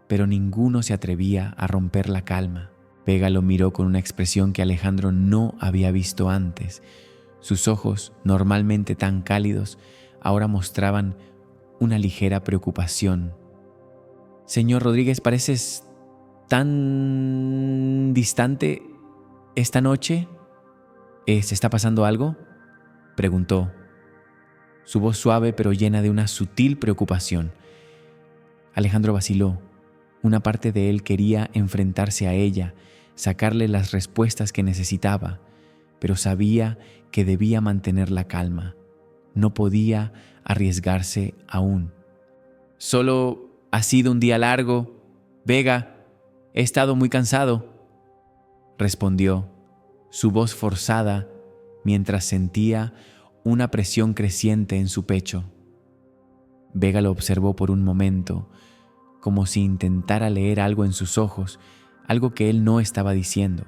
pero ninguno se atrevía a romper la calma. Vega lo miró con una expresión que Alejandro no había visto antes. Sus ojos, normalmente tan cálidos, ahora mostraban una ligera preocupación. «Señor Rodríguez, pareces tan distante esta noche. ¿Se está pasando algo?», preguntó, su voz suave pero llena de una sutil preocupación. Alejandro vaciló. Una parte de él quería enfrentarse a ella, sacarle las respuestas que necesitaba, pero sabía que debía mantener la calma. No podía arriesgarse aún. «Solo ha sido un día largo, Vega. He estado muy cansado», respondió, su voz forzada mientras sentía una presión creciente en su pecho. Vega lo observó por un momento, como si intentara leer algo en sus ojos, algo que él no estaba diciendo.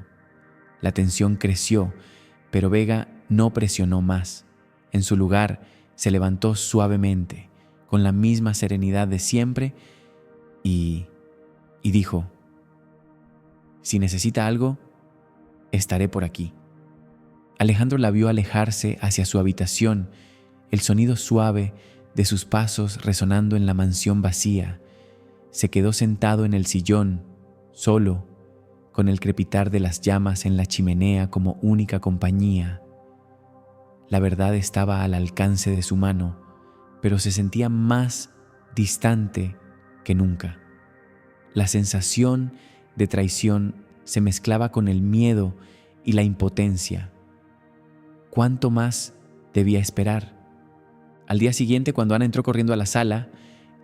La tensión creció, pero Vega no presionó más. En su lugar, se levantó suavemente, con la misma serenidad de siempre, y dijo: «Si necesita algo, estaré por aquí». Alejandro la vio alejarse hacia su habitación, el sonido suave de sus pasos resonando en la mansión vacía. Se quedó sentado en el sillón, solo, con el crepitar de las llamas en la chimenea como única compañía. La verdad estaba al alcance de su mano, pero se sentía más distante que nunca. La sensación de traición se mezclaba con el miedo y la impotencia. ¿Cuánto más debía esperar? Al día siguiente, cuando Ana entró corriendo a la sala,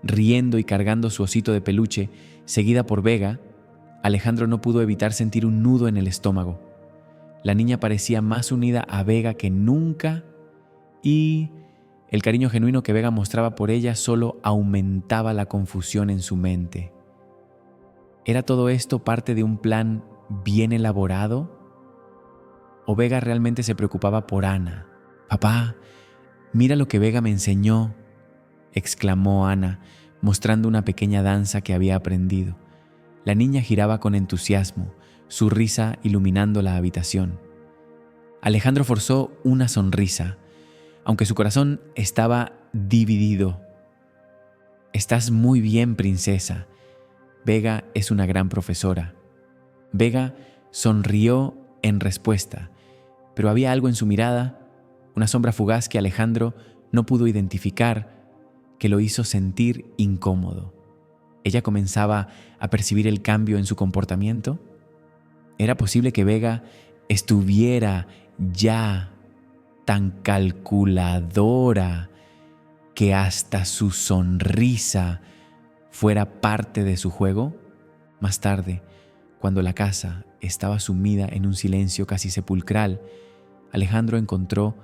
riendo y cargando su osito de peluche, seguida por Vega, Alejandro no pudo evitar sentir un nudo en el estómago. La niña parecía más unida a Vega que nunca y el cariño genuino que Vega mostraba por ella solo aumentaba la confusión en su mente. ¿Era todo esto parte de un plan bien elaborado? ¿O Vega realmente se preocupaba por Ana? «Papá, mira lo que Vega me enseñó», exclamó Ana, mostrando una pequeña danza que había aprendido. La niña giraba con entusiasmo, su risa iluminando la habitación. Alejandro forzó una sonrisa, aunque su corazón estaba dividido. «Estás muy bien, princesa. Vega es una gran profesora». Vega sonrió en respuesta, pero había algo en su mirada, una sombra fugaz que Alejandro no pudo identificar, que lo hizo sentir incómodo. Ella comenzaba a percibir el cambio en su comportamiento. ¿Era posible que Vega estuviera ya tan calculadora que hasta su sonrisa fuera parte de su juego? Más tarde, cuando la casa estaba sumida en un silencio casi sepulcral, Alejandro encontró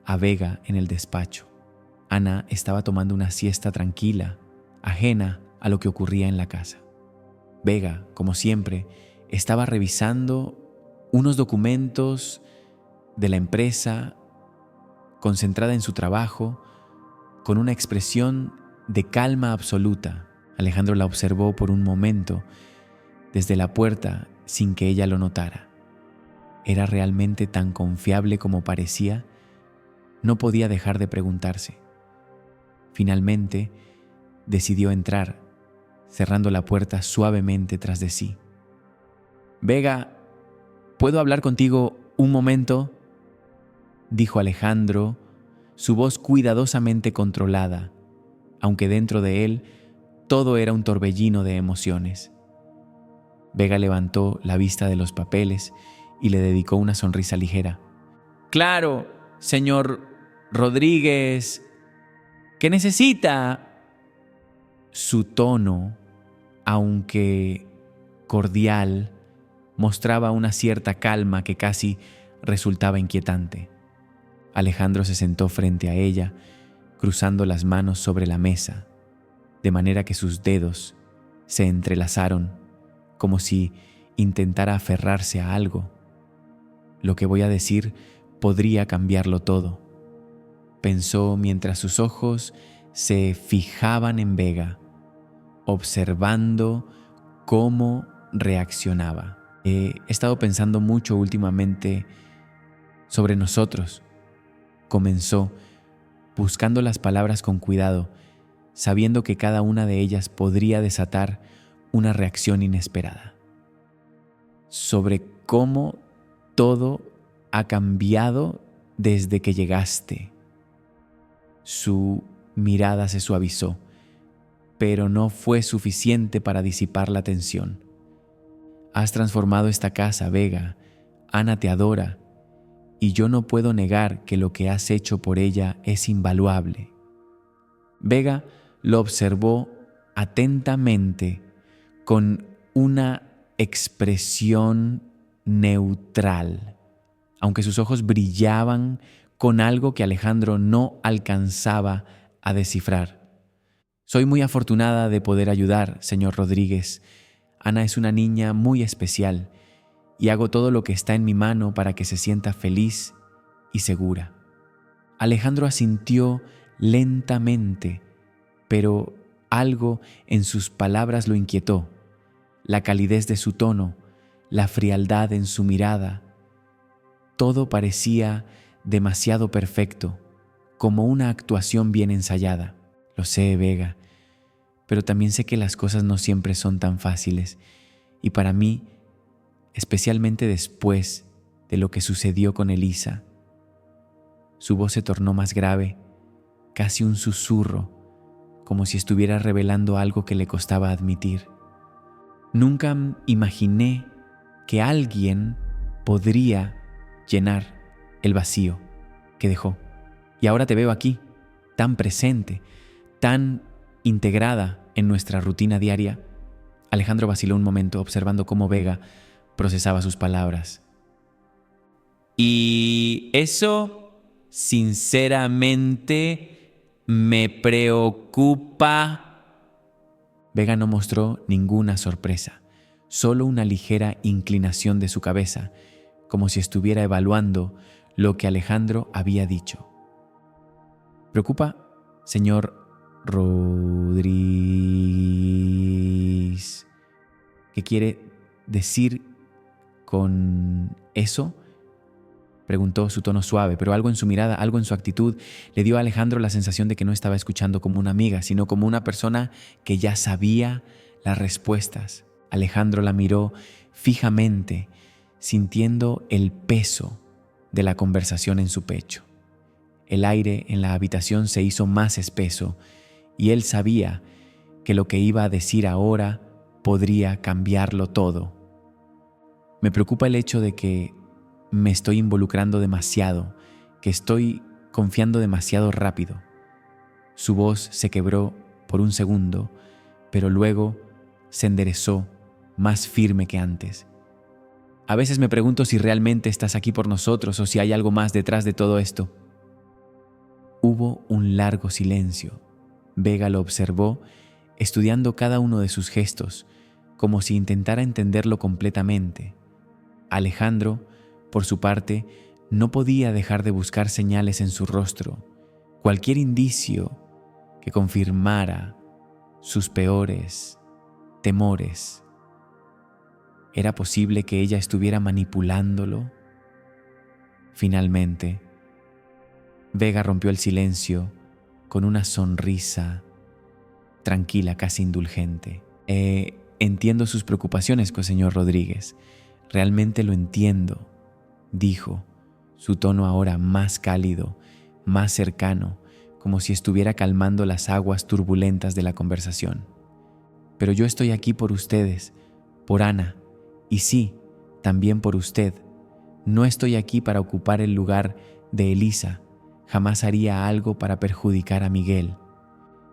a Vega en el despacho. Ana estaba tomando una siesta tranquila, ajena a lo que ocurría en la casa. Vega, como siempre, estaba revisando unos documentos de la empresa, concentrada en su trabajo, con una expresión de calma absoluta. Alejandro la observó por un momento desde la puerta sin que ella lo notara. ¿Era realmente tan confiable como parecía? No podía dejar de preguntarse. Finalmente, decidió entrar, cerrando la puerta suavemente tras de sí. «Vega, ¿puedo hablar contigo un momento?», dijo Alejandro, su voz cuidadosamente controlada, aunque dentro de él todo era un torbellino de emociones. Vega levantó la vista de los papeles y le dedicó una sonrisa ligera. «Claro, señor Rodríguez. ¿Qué necesita?». Su tono, aunque cordial, mostraba una cierta calma que casi resultaba inquietante. Alejandro se sentó frente a ella, cruzando las manos sobre la mesa, de manera que sus dedos se entrelazaron, como si intentara aferrarse a algo. «Lo que voy a decir podría cambiarlo todo», pensó mientras sus ojos se fijaban en Vega, observando cómo reaccionaba. He estado pensando mucho últimamente sobre nosotros, comenzó, buscando las palabras con cuidado, sabiendo que cada una de ellas podría desatar una reacción inesperada. Sobre cómo todo ha cambiado desde que llegaste. Su mirada se suavizó, pero no fue suficiente para disipar la tensión. «Has transformado esta casa, Vega. Ana te adora, y yo no puedo negar que lo que has hecho por ella es invaluable». Vega lo observó atentamente, con una expresión neutral, aunque sus ojos brillaban con algo que Alejandro no alcanzaba a descifrar. «Soy muy afortunada de poder ayudar, señor Rodríguez. Ana es una niña muy especial y hago todo lo que está en mi mano para que se sienta feliz y segura». Alejandro asintió lentamente, pero algo en sus palabras lo inquietó. La calidez de su tono, la frialdad en su mirada, todo parecía demasiado perfecto, como una actuación bien ensayada. «Lo sé, Vega, pero también sé que las cosas no siempre son tan fáciles, y para mí, especialmente después de lo que sucedió con Elisa». Su voz se tornó más grave, casi un susurro, como si estuviera revelando algo que le costaba admitir. «Nunca imaginé que alguien podría llenar el vacío que dejó. Y ahora te veo aquí, tan presente, tan integrada en nuestra rutina diaria». Alejandro vaciló un momento, observando cómo Vega procesaba sus palabras. «¿Y eso Sinceramente, me preocupa. Vega no mostró ninguna sorpresa, solo una ligera inclinación de su cabeza, como si estuviera evaluando lo que Alejandro había dicho. ¿Preocupa, señor Rodríguez? ¿Qué quiere decir con eso?, preguntó, su tono suave, pero algo en su mirada, algo en su actitud, le dio a Alejandro la sensación de que no estaba escuchando como una amiga, sino como una persona que ya sabía las respuestas. Alejandro la miró fijamente, sintiendo el peso de la conversación en su pecho. El aire en la habitación se hizo más espeso y él sabía que lo que iba a decir ahora podría cambiarlo todo. Me preocupa el hecho de que me estoy involucrando demasiado, que estoy confiando demasiado rápido. Su voz se quebró por un segundo, pero luego se enderezó más firme que antes. A veces me pregunto si realmente estás aquí por nosotros o si hay algo más detrás de todo esto. Hubo un largo silencio. Vega lo observó, estudiando cada uno de sus gestos, como si intentara entenderlo completamente. Alejandro, por su parte, no podía dejar de buscar señales en su rostro, cualquier indicio que confirmara sus peores temores. ¿Era posible que ella estuviera manipulándolo? Finalmente, Vega rompió el silencio con una sonrisa tranquila, casi indulgente. Entiendo sus preocupaciones, señor Rodríguez. Realmente lo entiendo, dijo, su tono ahora más cálido, más cercano, como si estuviera calmando las aguas turbulentas de la conversación. Pero yo estoy aquí por ustedes, por Ana, y sí, también por usted. No estoy aquí para ocupar el lugar de Elisa. Jamás haría algo para perjudicar a Miguel.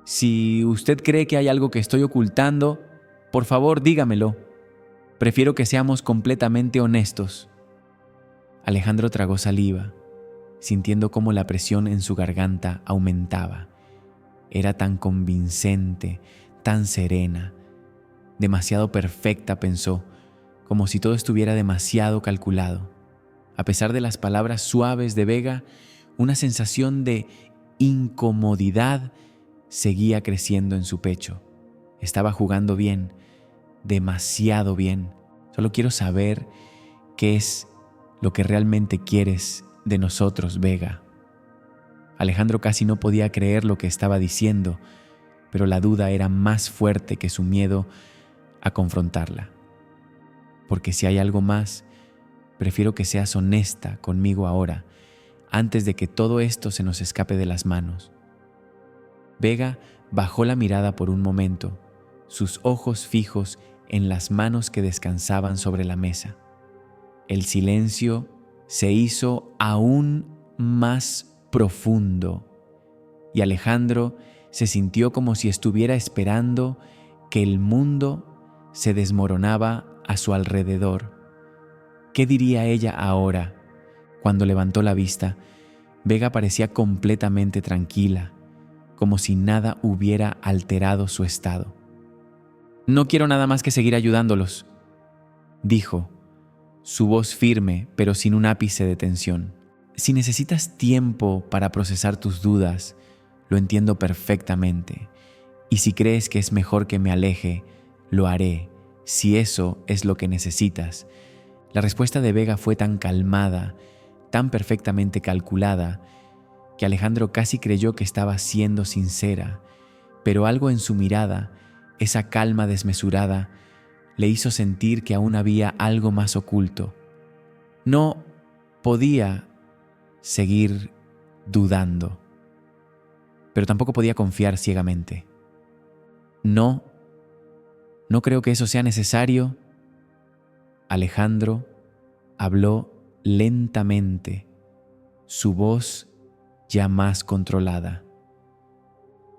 Si usted cree que hay algo que estoy ocultando, por favor dígamelo. Prefiero que seamos completamente honestos. Alejandro tragó saliva, sintiendo cómo la presión en su garganta aumentaba. Era tan convincente, tan serena, demasiado perfecta, pensó, como si todo estuviera demasiado calculado. A pesar de las palabras suaves de Vega, una sensación de incomodidad seguía creciendo en su pecho. Estaba jugando bien, demasiado bien. Solo quiero saber qué es lo que realmente quieres de nosotros, Vega. Alejandro casi no podía creer lo que estaba diciendo, pero la duda era más fuerte que su miedo a confrontarla. Porque si hay algo más, prefiero que seas honesta conmigo ahora, antes de que todo esto se nos escape de las manos. Vega bajó la mirada por un momento, sus ojos fijos en las manos que descansaban sobre la mesa. El silencio se hizo aún más profundo y Alejandro se sintió como si estuviera esperando que el mundo se desmoronaba a su alrededor. ¿Qué diría ella ahora? Cuando levantó la vista, Vega parecía completamente tranquila, como si nada hubiera alterado su estado. No quiero nada más que seguir ayudándolos, dijo, su voz firme pero sin un ápice de tensión. Si necesitas tiempo para procesar tus dudas, lo entiendo perfectamente. Y si crees que es mejor que me aleje, lo haré, si eso es lo que necesitas. La respuesta de Vega fue tan calmada, tan perfectamente calculada, que Alejandro casi creyó que estaba siendo sincera, pero algo en su mirada, esa calma desmesurada, le hizo sentir que aún había algo más oculto. No podía seguir dudando, pero tampoco podía confiar ciegamente. No creo que eso sea necesario. Alejandro habló lentamente, su voz ya más controlada.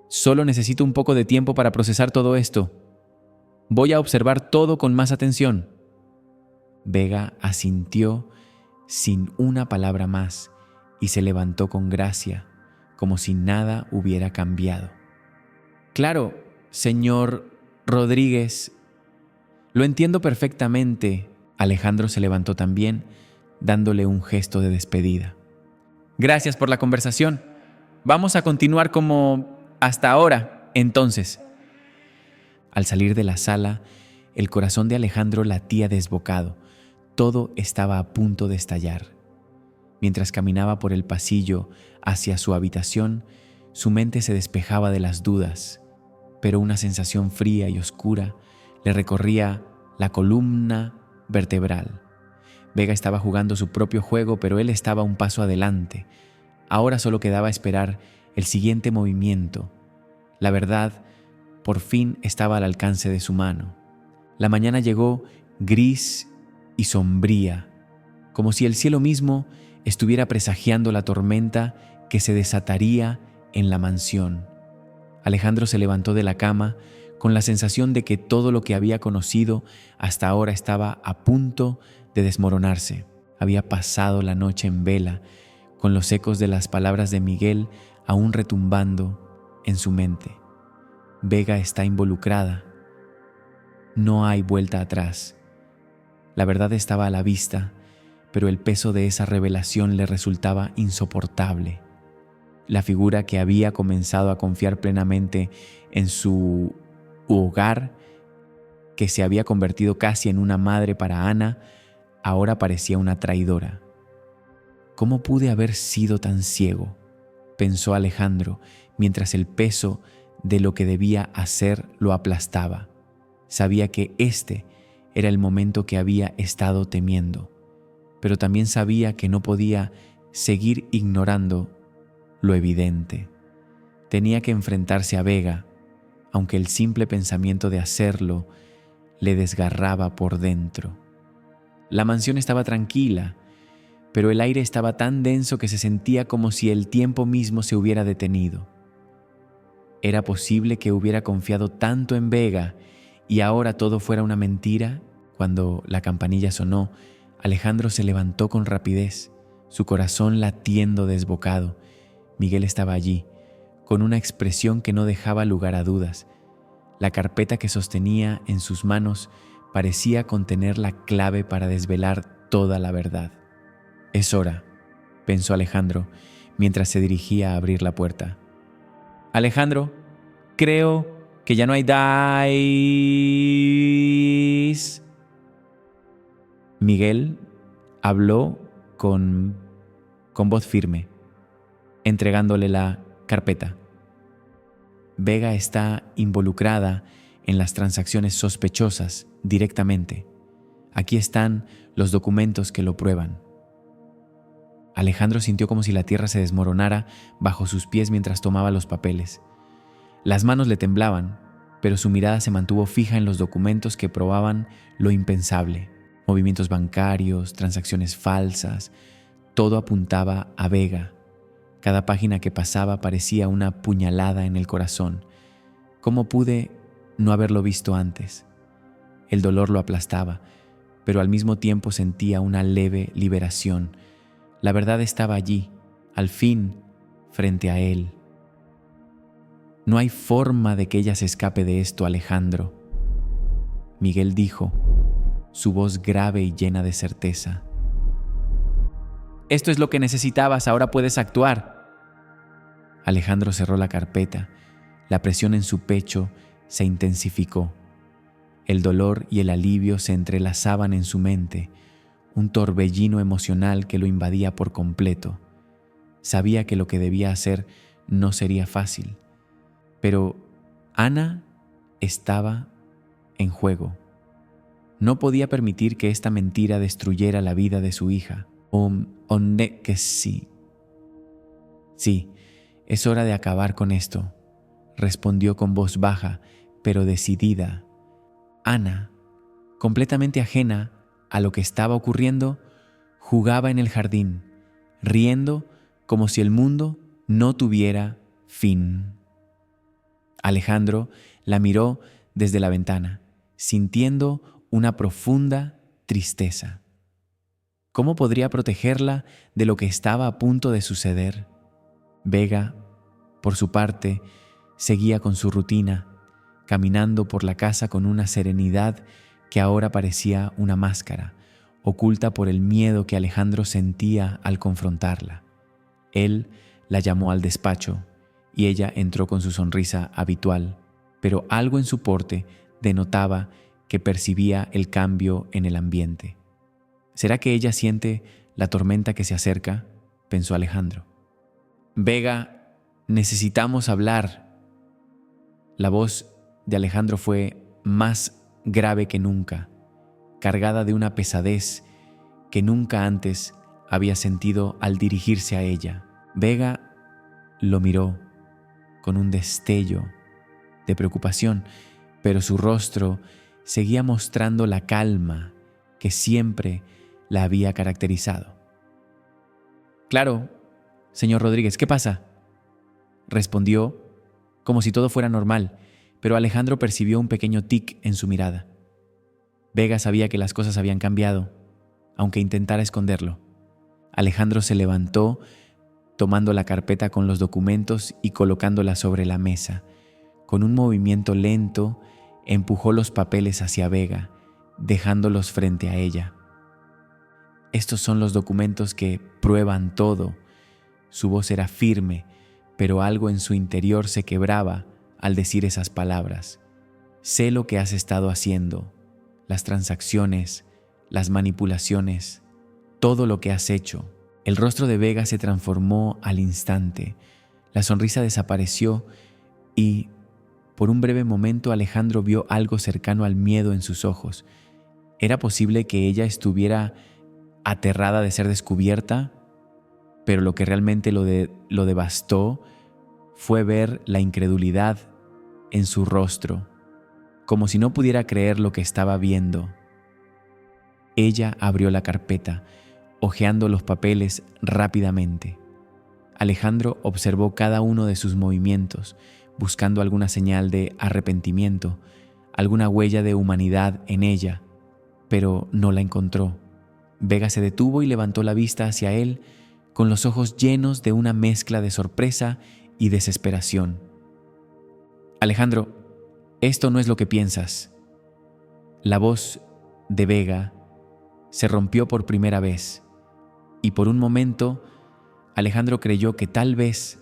Solo necesito un poco de tiempo para procesar todo esto. Voy a observar todo con más atención. Vega asintió sin una palabra más y se levantó con gracia, como si nada hubiera cambiado. Claro, señor Rodríguez, lo entiendo perfectamente. Alejandro se levantó también, dándole un gesto de despedida. Gracias por la conversación. Vamos a continuar como hasta ahora, entonces. Al salir de la sala, el corazón de Alejandro latía desbocado. Todo estaba a punto de estallar. Mientras caminaba por el pasillo hacia su habitación, su mente se despejaba de las dudas, pero una sensación fría y oscura le recorría la columna vertebral. Vega estaba jugando su propio juego, pero él estaba un paso adelante. Ahora solo quedaba esperar el siguiente movimiento. La verdad, por fin estaba al alcance de su mano. La mañana llegó gris y sombría, como si el cielo mismo estuviera presagiando la tormenta que se desataría en la mansión. Alejandro se levantó de la cama con la sensación de que todo lo que había conocido hasta ahora estaba a punto de desmoronarse. Había pasado la noche en vela, con los ecos de las palabras de Miguel aún retumbando en su mente. Vega está involucrada. No hay vuelta atrás. La verdad estaba a la vista, pero el peso de esa revelación le resultaba insoportable. La figura que había comenzado a confiar plenamente en su hogar, que se había convertido casi en una madre para Ana, ahora parecía una traidora. ¿Cómo pude haber sido tan ciego?, pensó Alejandro, mientras el peso de lo que debía hacer lo aplastaba. Sabía que este era el momento que había estado temiendo, pero también sabía que no podía seguir ignorando lo evidente. Tenía que enfrentarse a Vega, aunque el simple pensamiento de hacerlo le desgarraba por dentro. La mansión estaba tranquila, pero el aire estaba tan denso que se sentía como si el tiempo mismo se hubiera detenido. ¿Era posible que hubiera confiado tanto en Vega y ahora todo fuera una mentira? Cuando la campanilla sonó, Alejandro se levantó con rapidez, su corazón latiendo desbocado. Miguel estaba allí, con una expresión que no dejaba lugar a dudas. La carpeta que sostenía en sus manos parecía contener la clave para desvelar toda la verdad. «Es hora», pensó Alejandro, mientras se dirigía a abrir la puerta. «Alejandro, creo que ya no hay dice». Miguel habló con voz firme, entregándole la carpeta. Vega está involucrada en las transacciones sospechosas directamente. Aquí están los documentos que lo prueban. Alejandro sintió como si la tierra se desmoronara bajo sus pies mientras tomaba los papeles. Las manos le temblaban, pero su mirada se mantuvo fija en los documentos que probaban lo impensable. Movimientos bancarios, transacciones falsas, todo apuntaba a Vega. Cada página que pasaba parecía una puñalada en el corazón. ¿Cómo pude no haberlo visto antes? El dolor lo aplastaba, pero al mismo tiempo sentía una leve liberación. La verdad estaba allí, al fin, frente a él. «No hay forma de que ella se escape de esto, Alejandro», Miguel dijo, su voz grave y llena de certeza. «Esto es lo que necesitabas, ahora puedes actuar». Alejandro cerró la carpeta. La presión en su pecho se intensificó. El dolor y el alivio se entrelazaban en su mente, un torbellino emocional que lo invadía por completo. Sabía que lo que debía hacer no sería fácil, pero Ana estaba en juego. No podía permitir que esta mentira destruyera la vida de su hija. Que sí. «Sí, es hora de acabar con esto», respondió con voz baja, pero decidida. Ana, completamente ajena a lo que estaba ocurriendo, jugaba en el jardín, riendo como si el mundo no tuviera fin. Alejandro la miró desde la ventana, sintiendo una profunda tristeza. ¿Cómo podría protegerla de lo que estaba a punto de suceder? Vega, por su parte, seguía con su rutina, caminando por la casa con una serenidad que ahora parecía una máscara, oculta por el miedo que Alejandro sentía al confrontarla. Él la llamó al despacho y ella entró con su sonrisa habitual, pero algo en su porte denotaba que percibía el cambio en el ambiente. ¿Será que ella siente la tormenta que se acerca?, pensó Alejandro. Vega, necesitamos hablar. La voz de Alejandro fue más grave que nunca, cargada de una pesadez que nunca antes había sentido al dirigirse a ella. Vega lo miró con un destello de preocupación, pero su rostro seguía mostrando la calma que siempre la había caracterizado. Claro, señor Rodríguez, ¿qué pasa?, respondió como si todo fuera normal, pero Alejandro percibió un pequeño tic en su mirada. Vega sabía que las cosas habían cambiado, aunque intentara esconderlo. Alejandro se levantó, tomando la carpeta con los documentos y colocándola sobre la mesa. Con un movimiento lento, empujó los papeles hacia Vega, dejándolos frente a ella. Estos son los documentos que prueban todo. Su voz era firme, pero algo en su interior se quebraba al decir esas palabras. Sé lo que has estado haciendo, las transacciones, las manipulaciones, todo lo que has hecho. El rostro de Vega se transformó al instante. La sonrisa desapareció y, por un breve momento, Alejandro vio algo cercano al miedo en sus ojos. ¿Era posible que ella estuviera aterrada de ser descubierta? Pero lo que realmente lo devastó fue ver la incredulidad en su rostro, como si no pudiera creer lo que estaba viendo. Ella abrió la carpeta, hojeando los papeles rápidamente. Alejandro observó cada uno de sus movimientos, buscando alguna señal de arrepentimiento, alguna huella de humanidad en ella, pero no la encontró. Vega se detuvo y levantó la vista hacia él, con los ojos llenos de una mezcla de sorpresa y desesperación. Alejandro, esto no es lo que piensas. La voz de Vega se rompió por primera vez, y por un momento Alejandro creyó que tal vez,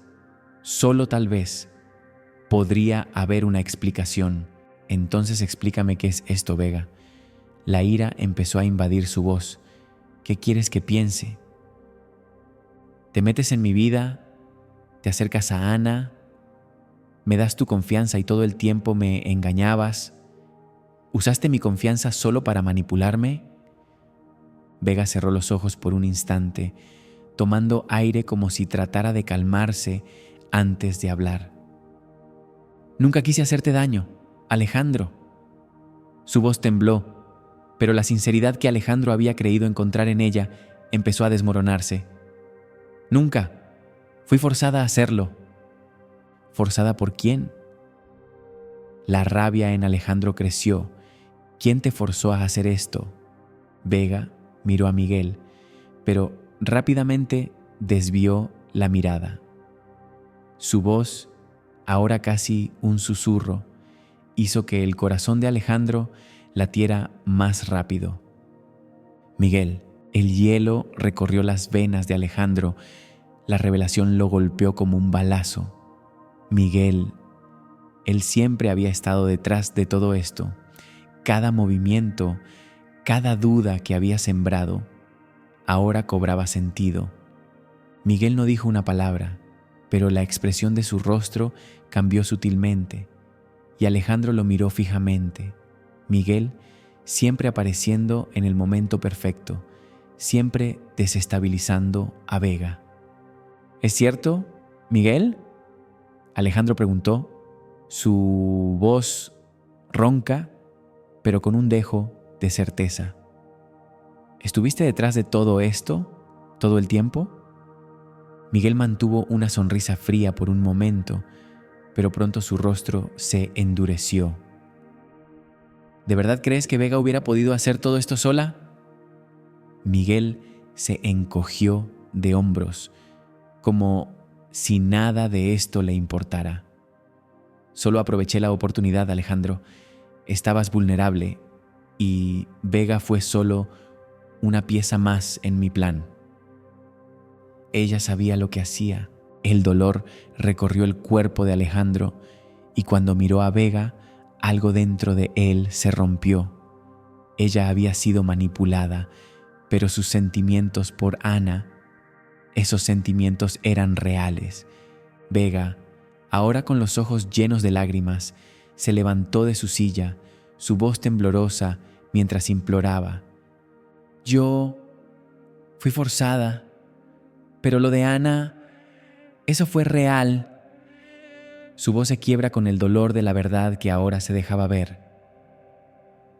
solo tal vez, podría haber una explicación. Entonces explícame qué es esto, Vega. La ira empezó a invadir su voz. ¿Qué quieres que piense? Te metes en mi vida, te acercas a Ana, me das tu confianza y todo el tiempo me engañabas. ¿Usaste mi confianza solo para manipularme? Vega cerró los ojos por un instante, tomando aire como si tratara de calmarse antes de hablar. Nunca quise hacerte daño, Alejandro. Su voz tembló, pero la sinceridad que Alejandro había creído encontrar en ella empezó a desmoronarse. Nunca. Fui forzada a hacerlo. ¿Forzada por quién? La rabia en Alejandro creció. ¿Quién te forzó a hacer esto? Vega miró a Miguel, pero rápidamente desvió la mirada. Su voz, ahora casi un susurro, hizo que el corazón de Alejandro latiera más rápido. Miguel, el hielo recorrió las venas de Alejandro. La revelación lo golpeó como un balazo. Miguel, él siempre había estado detrás de todo esto. Cada movimiento, cada duda que había sembrado, ahora cobraba sentido. Miguel no dijo una palabra, pero la expresión de su rostro cambió sutilmente, y Alejandro lo miró fijamente. Miguel siempre apareciendo en el momento perfecto, siempre desestabilizando a Vega. ¿Es cierto, Miguel?, Alejandro preguntó, su voz ronca, pero con un dejo de certeza. ¿Estuviste detrás de todo esto todo el tiempo? Miguel mantuvo una sonrisa fría por un momento, pero pronto su rostro se endureció. ¿De verdad crees que Vega hubiera podido hacer todo esto sola? Miguel se encogió de hombros, como si nada de esto le importara. Solo aproveché la oportunidad, Alejandro. Estabas vulnerable y Vega fue solo una pieza más en mi plan. Ella sabía lo que hacía. El dolor recorrió el cuerpo de Alejandro y cuando miró a Vega, algo dentro de él se rompió. Ella había sido manipulada, pero sus sentimientos por Ana, esos sentimientos eran reales. Vega, ahora con los ojos llenos de lágrimas, se levantó de su silla, su voz temblorosa mientras imploraba: Yo fui forzada, pero lo de Ana, eso fue real. Su voz se quiebra con el dolor de la verdad que ahora se dejaba ver.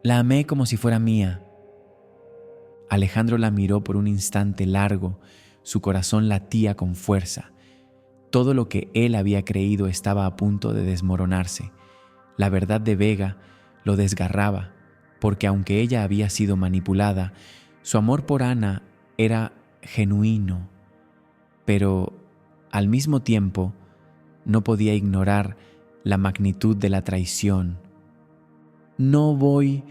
La amé como si fuera mía. Alejandro la miró por un instante largo, su corazón latía con fuerza. Todo lo que él había creído estaba a punto de desmoronarse. La verdad de Vega lo desgarraba, porque aunque ella había sido manipulada, su amor por Ana era genuino. Pero, al mismo tiempo, no podía ignorar la magnitud de la traición. No voy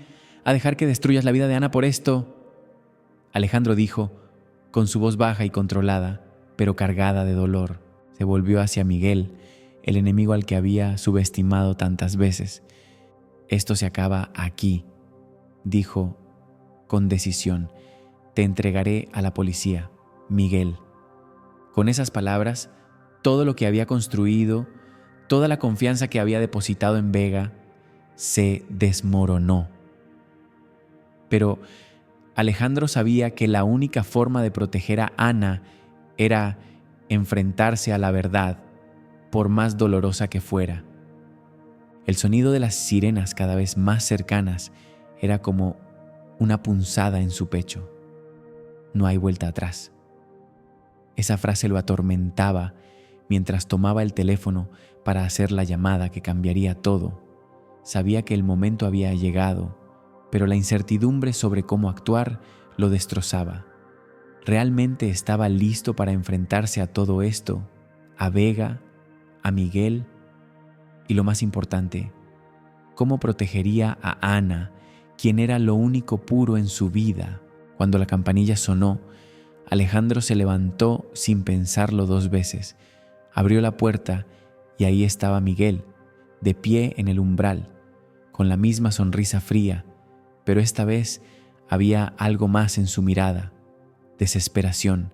a dejar que destruyas la vida de Ana por esto, Alejandro dijo, con su voz baja y controlada, pero cargada de dolor. Se volvió hacia Miguel, el enemigo al que había subestimado tantas veces. Esto se acaba aquí, dijo con decisión. Te entregaré a la policía, Miguel. Con esas palabras, todo lo que había construido, toda la confianza que había depositado en Vega, se desmoronó. Pero Alejandro sabía que la única forma de proteger a Ana era enfrentarse a la verdad, por más dolorosa que fuera. El sonido de las sirenas cada vez más cercanas era como una punzada en su pecho. No hay vuelta atrás. Esa frase lo atormentaba mientras tomaba el teléfono para hacer la llamada que cambiaría todo. Sabía que el momento había llegado, pero la incertidumbre sobre cómo actuar lo destrozaba. ¿Realmente estaba listo para enfrentarse a todo esto? ¿A Vega? ¿A Miguel? Y lo más importante, ¿cómo protegería a Ana, quien era lo único puro en su vida? Cuando la campanilla sonó, Alejandro se levantó sin pensarlo 2 veces. Abrió la puerta y ahí estaba Miguel, de pie en el umbral, con la misma sonrisa fría, pero esta vez había algo más en su mirada: desesperación,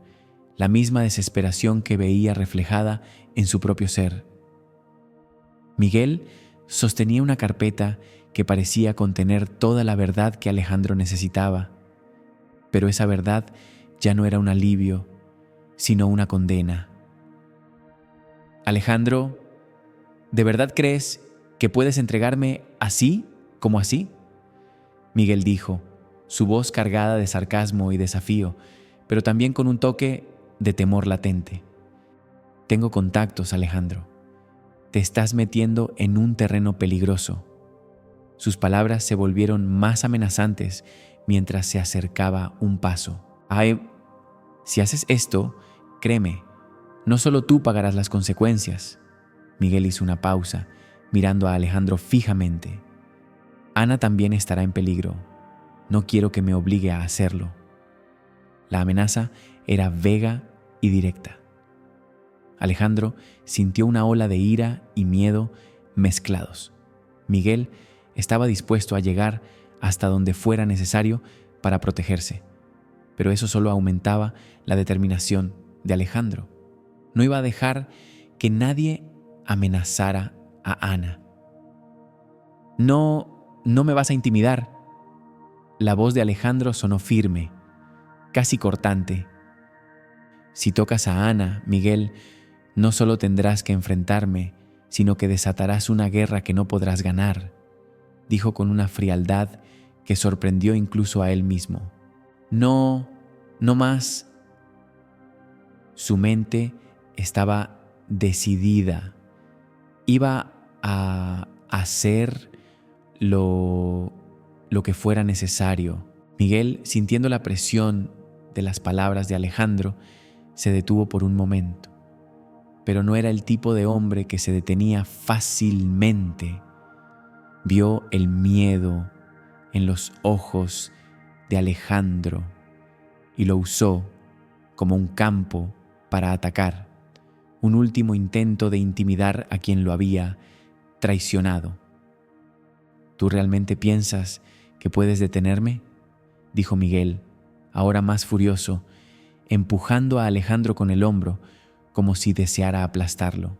la misma desesperación que veía reflejada en su propio ser. Miguel sostenía una carpeta que parecía contener toda la verdad que Alejandro necesitaba, pero esa verdad ya no era un alivio, sino una condena. Alejandro, ¿de verdad crees que puedes entregarme así como así? Miguel dijo, su voz cargada de sarcasmo y desafío, pero también con un toque de temor latente. Tengo contactos, Alejandro. Te estás metiendo en un terreno peligroso. Sus palabras se volvieron más amenazantes mientras se acercaba un paso. Ay, si haces esto, créeme, no solo tú pagarás las consecuencias. Miguel hizo una pausa, mirando a Alejandro fijamente. Ana también estará en peligro. No quiero que me obligue a hacerlo. La amenaza era vega y directa. Alejandro sintió una ola de ira y miedo mezclados. Miguel estaba dispuesto a llegar hasta donde fuera necesario para protegerse, pero eso solo aumentaba la determinación de Alejandro. No iba a dejar que nadie amenazara a Ana. No me vas a intimidar. La voz de Alejandro sonó firme, casi cortante. Si tocas a Ana, Miguel, no solo tendrás que enfrentarme, sino que desatarás una guerra que no podrás ganar, dijo con una frialdad que sorprendió incluso a él mismo. No más. Su mente estaba decidida. Iba a hacer lo que fuera necesario. Miguel, sintiendo la presión de las palabras de Alejandro, se detuvo por un momento. Pero no era el tipo de hombre que se detenía fácilmente. Vio el miedo en los ojos de Alejandro y lo usó como un campo para atacar, un último intento de intimidar a quien lo había traicionado. ¿Tú realmente piensas que puedes detenerme?, dijo Miguel, ahora más furioso, empujando a Alejandro con el hombro como si deseara aplastarlo.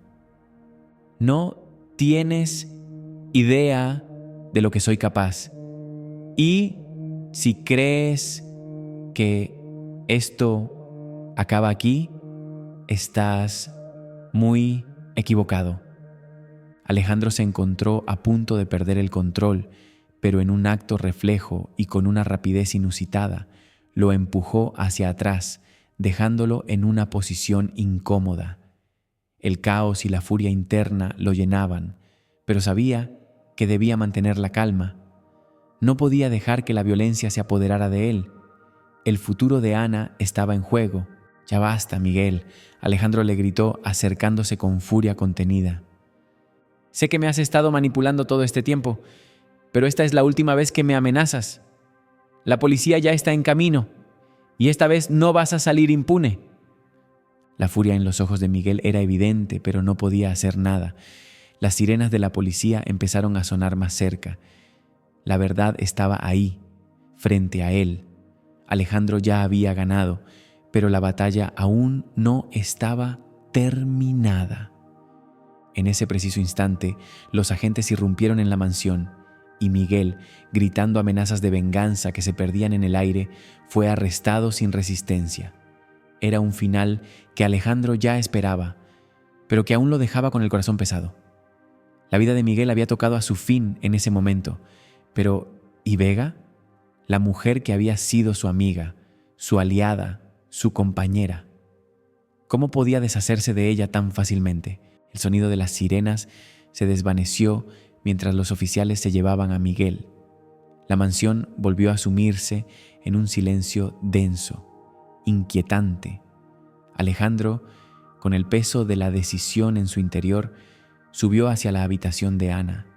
No tienes idea de lo que soy capaz. Y si crees que esto acaba aquí, estás muy equivocado. Alejandro se encontró a punto de perder el control, pero en un acto reflejo y con una rapidez inusitada, lo empujó hacia atrás, dejándolo en una posición incómoda. El caos y la furia interna lo llenaban, pero sabía que debía mantener la calma. No podía dejar que la violencia se apoderara de él. El futuro de Ana estaba en juego. «Ya basta, Miguel», Alejandro le gritó, acercándose con furia contenida. «Sé que me has estado manipulando todo este tiempo, pero esta es la última vez que me amenazas. La policía ya está en camino, y esta vez no vas a salir impune». La furia en los ojos de Miguel era evidente, pero no podía hacer nada. Las sirenas de la policía empezaron a sonar más cerca. La verdad estaba ahí, frente a él. Alejandro ya había ganado, pero la batalla aún no estaba terminada. En ese preciso instante, los agentes irrumpieron en la mansión y Miguel, gritando amenazas de venganza que se perdían en el aire, fue arrestado sin resistencia. Era un final que Alejandro ya esperaba, pero que aún lo dejaba con el corazón pesado. La vida de Miguel había tocado a su fin en ese momento, pero ¿y Vega? La mujer que había sido su amiga, su aliada, su compañera. ¿Cómo podía deshacerse de ella tan fácilmente? El sonido de las sirenas se desvaneció mientras los oficiales se llevaban a Miguel. La mansión volvió a sumirse en un silencio denso, inquietante. Alejandro, con el peso de la decisión en su interior, subió hacia la habitación de Ana,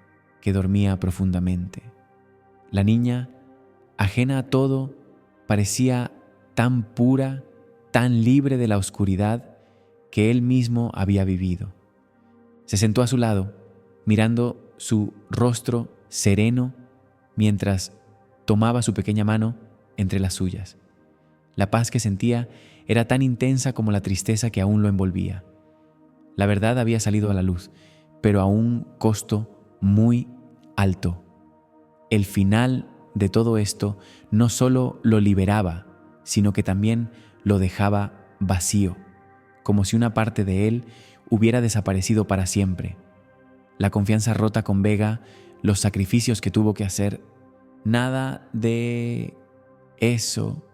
que dormía profundamente. La niña, ajena a todo, parecía tan pura, tan libre de la oscuridad que él mismo había vivido. Se sentó a su lado, mirando su rostro sereno mientras tomaba su pequeña mano entre las suyas. La paz que sentía era tan intensa como la tristeza que aún lo envolvía. La verdad había salido a la luz, pero a un costo muy alto. El final de todo esto no solo lo liberaba, sino que también lo dejaba vacío, como si una parte de él hubiera desaparecido para siempre. La confianza rota con Vega, los sacrificios que tuvo que hacer, nada de eso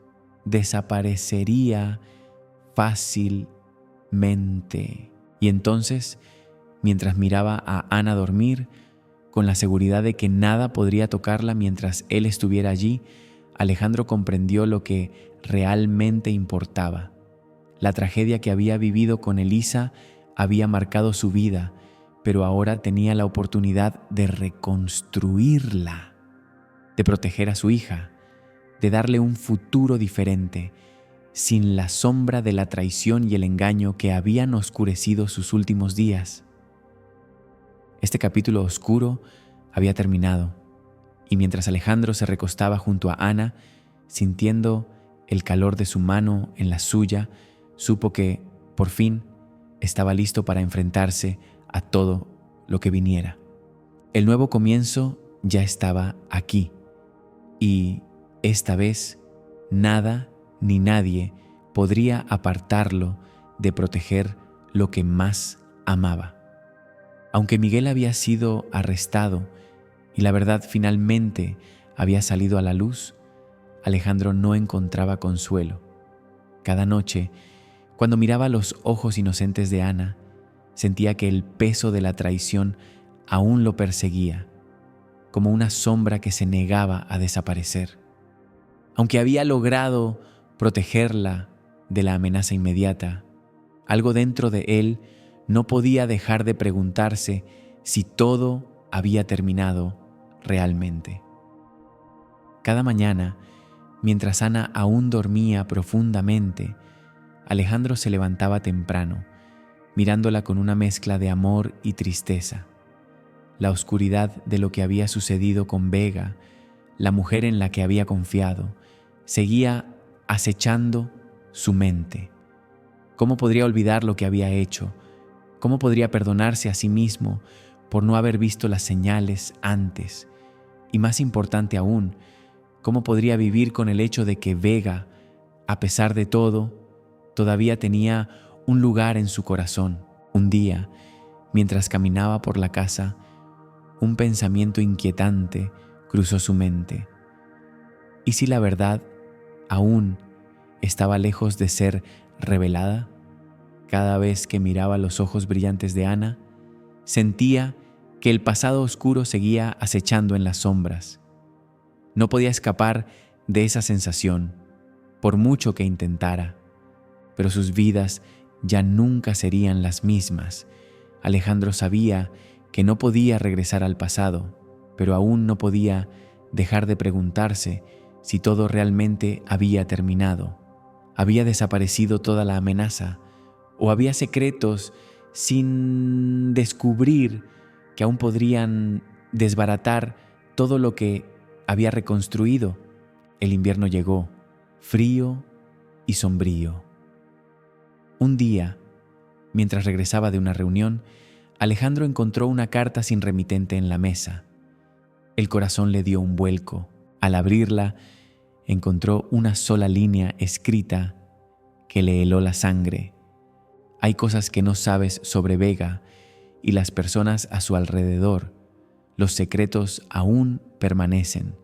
desaparecería fácilmente. Y entonces, mientras miraba a Ana dormir, con la seguridad de que nada podría tocarla mientras él estuviera allí, Alejandro comprendió lo que realmente importaba. La tragedia que había vivido con Elisa había marcado su vida, pero ahora tenía la oportunidad de reconstruirla, de proteger a su hija, de darle un futuro diferente, sin la sombra de la traición y el engaño que habían oscurecido sus últimos días. Este capítulo oscuro había terminado, y mientras Alejandro se recostaba junto a Ana, sintiendo el calor de su mano en la suya, supo que, por fin, estaba listo para enfrentarse a todo lo que viniera. El nuevo comienzo ya estaba aquí, y esta vez nada ni nadie podría apartarlo de proteger lo que más amaba. Aunque Miguel había sido arrestado y la verdad finalmente había salido a la luz, Alejandro no encontraba consuelo. Cada noche, cuando miraba los ojos inocentes de Ana, sentía que el peso de la traición aún lo perseguía, como una sombra que se negaba a desaparecer. Aunque había logrado protegerla de la amenaza inmediata, algo dentro de él no podía dejar de preguntarse si todo había terminado realmente. Cada mañana, mientras Ana aún dormía profundamente, Alejandro se levantaba temprano, mirándola con una mezcla de amor y tristeza. La oscuridad de lo que había sucedido con Vega, la mujer en la que había confiado, seguía acechando su mente. ¿Cómo podría olvidar lo que había hecho? ¿Cómo podría perdonarse a sí mismo por no haber visto las señales antes? Y más importante aún, ¿cómo podría vivir con el hecho de que Vega, a pesar de todo, todavía tenía un lugar en su corazón? Un día, mientras caminaba por la casa, un pensamiento inquietante cruzó su mente. ¿Y si la verdad aún estaba lejos de ser revelada? Cada vez que miraba los ojos brillantes de Ana, sentía que el pasado oscuro seguía acechando en las sombras. No podía escapar de esa sensación, por mucho que intentara, pero sus vidas ya nunca serían las mismas. Alejandro sabía que no podía regresar al pasado, pero aún no podía dejar de preguntarse si todo realmente había terminado. ¿Había desaparecido toda la amenaza? ¿O había secretos sin descubrir que aún podrían desbaratar todo lo que había reconstruido? El invierno llegó, frío y sombrío. Un día, mientras regresaba de una reunión, Alejandro encontró una carta sin remitente en la mesa. El corazón le dio un vuelco. Al abrirla, encontró una sola línea escrita que le heló la sangre. Hay cosas que no sabes sobre Vega y las personas a su alrededor. Los secretos aún permanecen.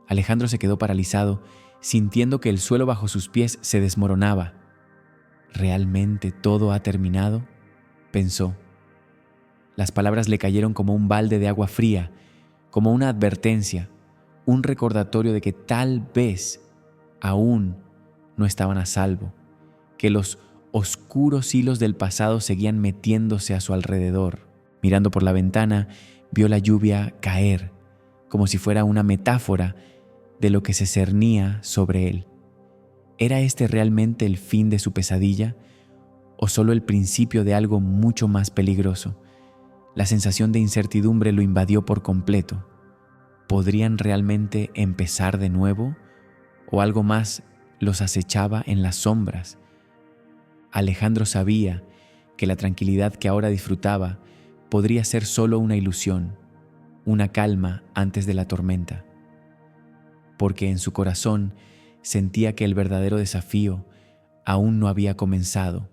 Alejandro se quedó paralizado, sintiendo que el suelo bajo sus pies se desmoronaba. ¿Realmente todo ha terminado?, pensó. Las palabras le cayeron como un balde de agua fría, como una advertencia, un recordatorio de que tal vez aún no estaban a salvo, que los oscuros hilos del pasado seguían metiéndose a su alrededor. Mirando por la ventana, vio la lluvia caer, como si fuera una metáfora de lo que se cernía sobre él. ¿Era este realmente el fin de su pesadilla o solo el principio de algo mucho más peligroso? La sensación de incertidumbre lo invadió por completo. ¿Podrían realmente empezar de nuevo o algo más los acechaba en las sombras? Alejandro sabía que la tranquilidad que ahora disfrutaba podría ser solo una ilusión, una calma antes de la tormenta, porque en su corazón sentía que el verdadero desafío aún no había comenzado.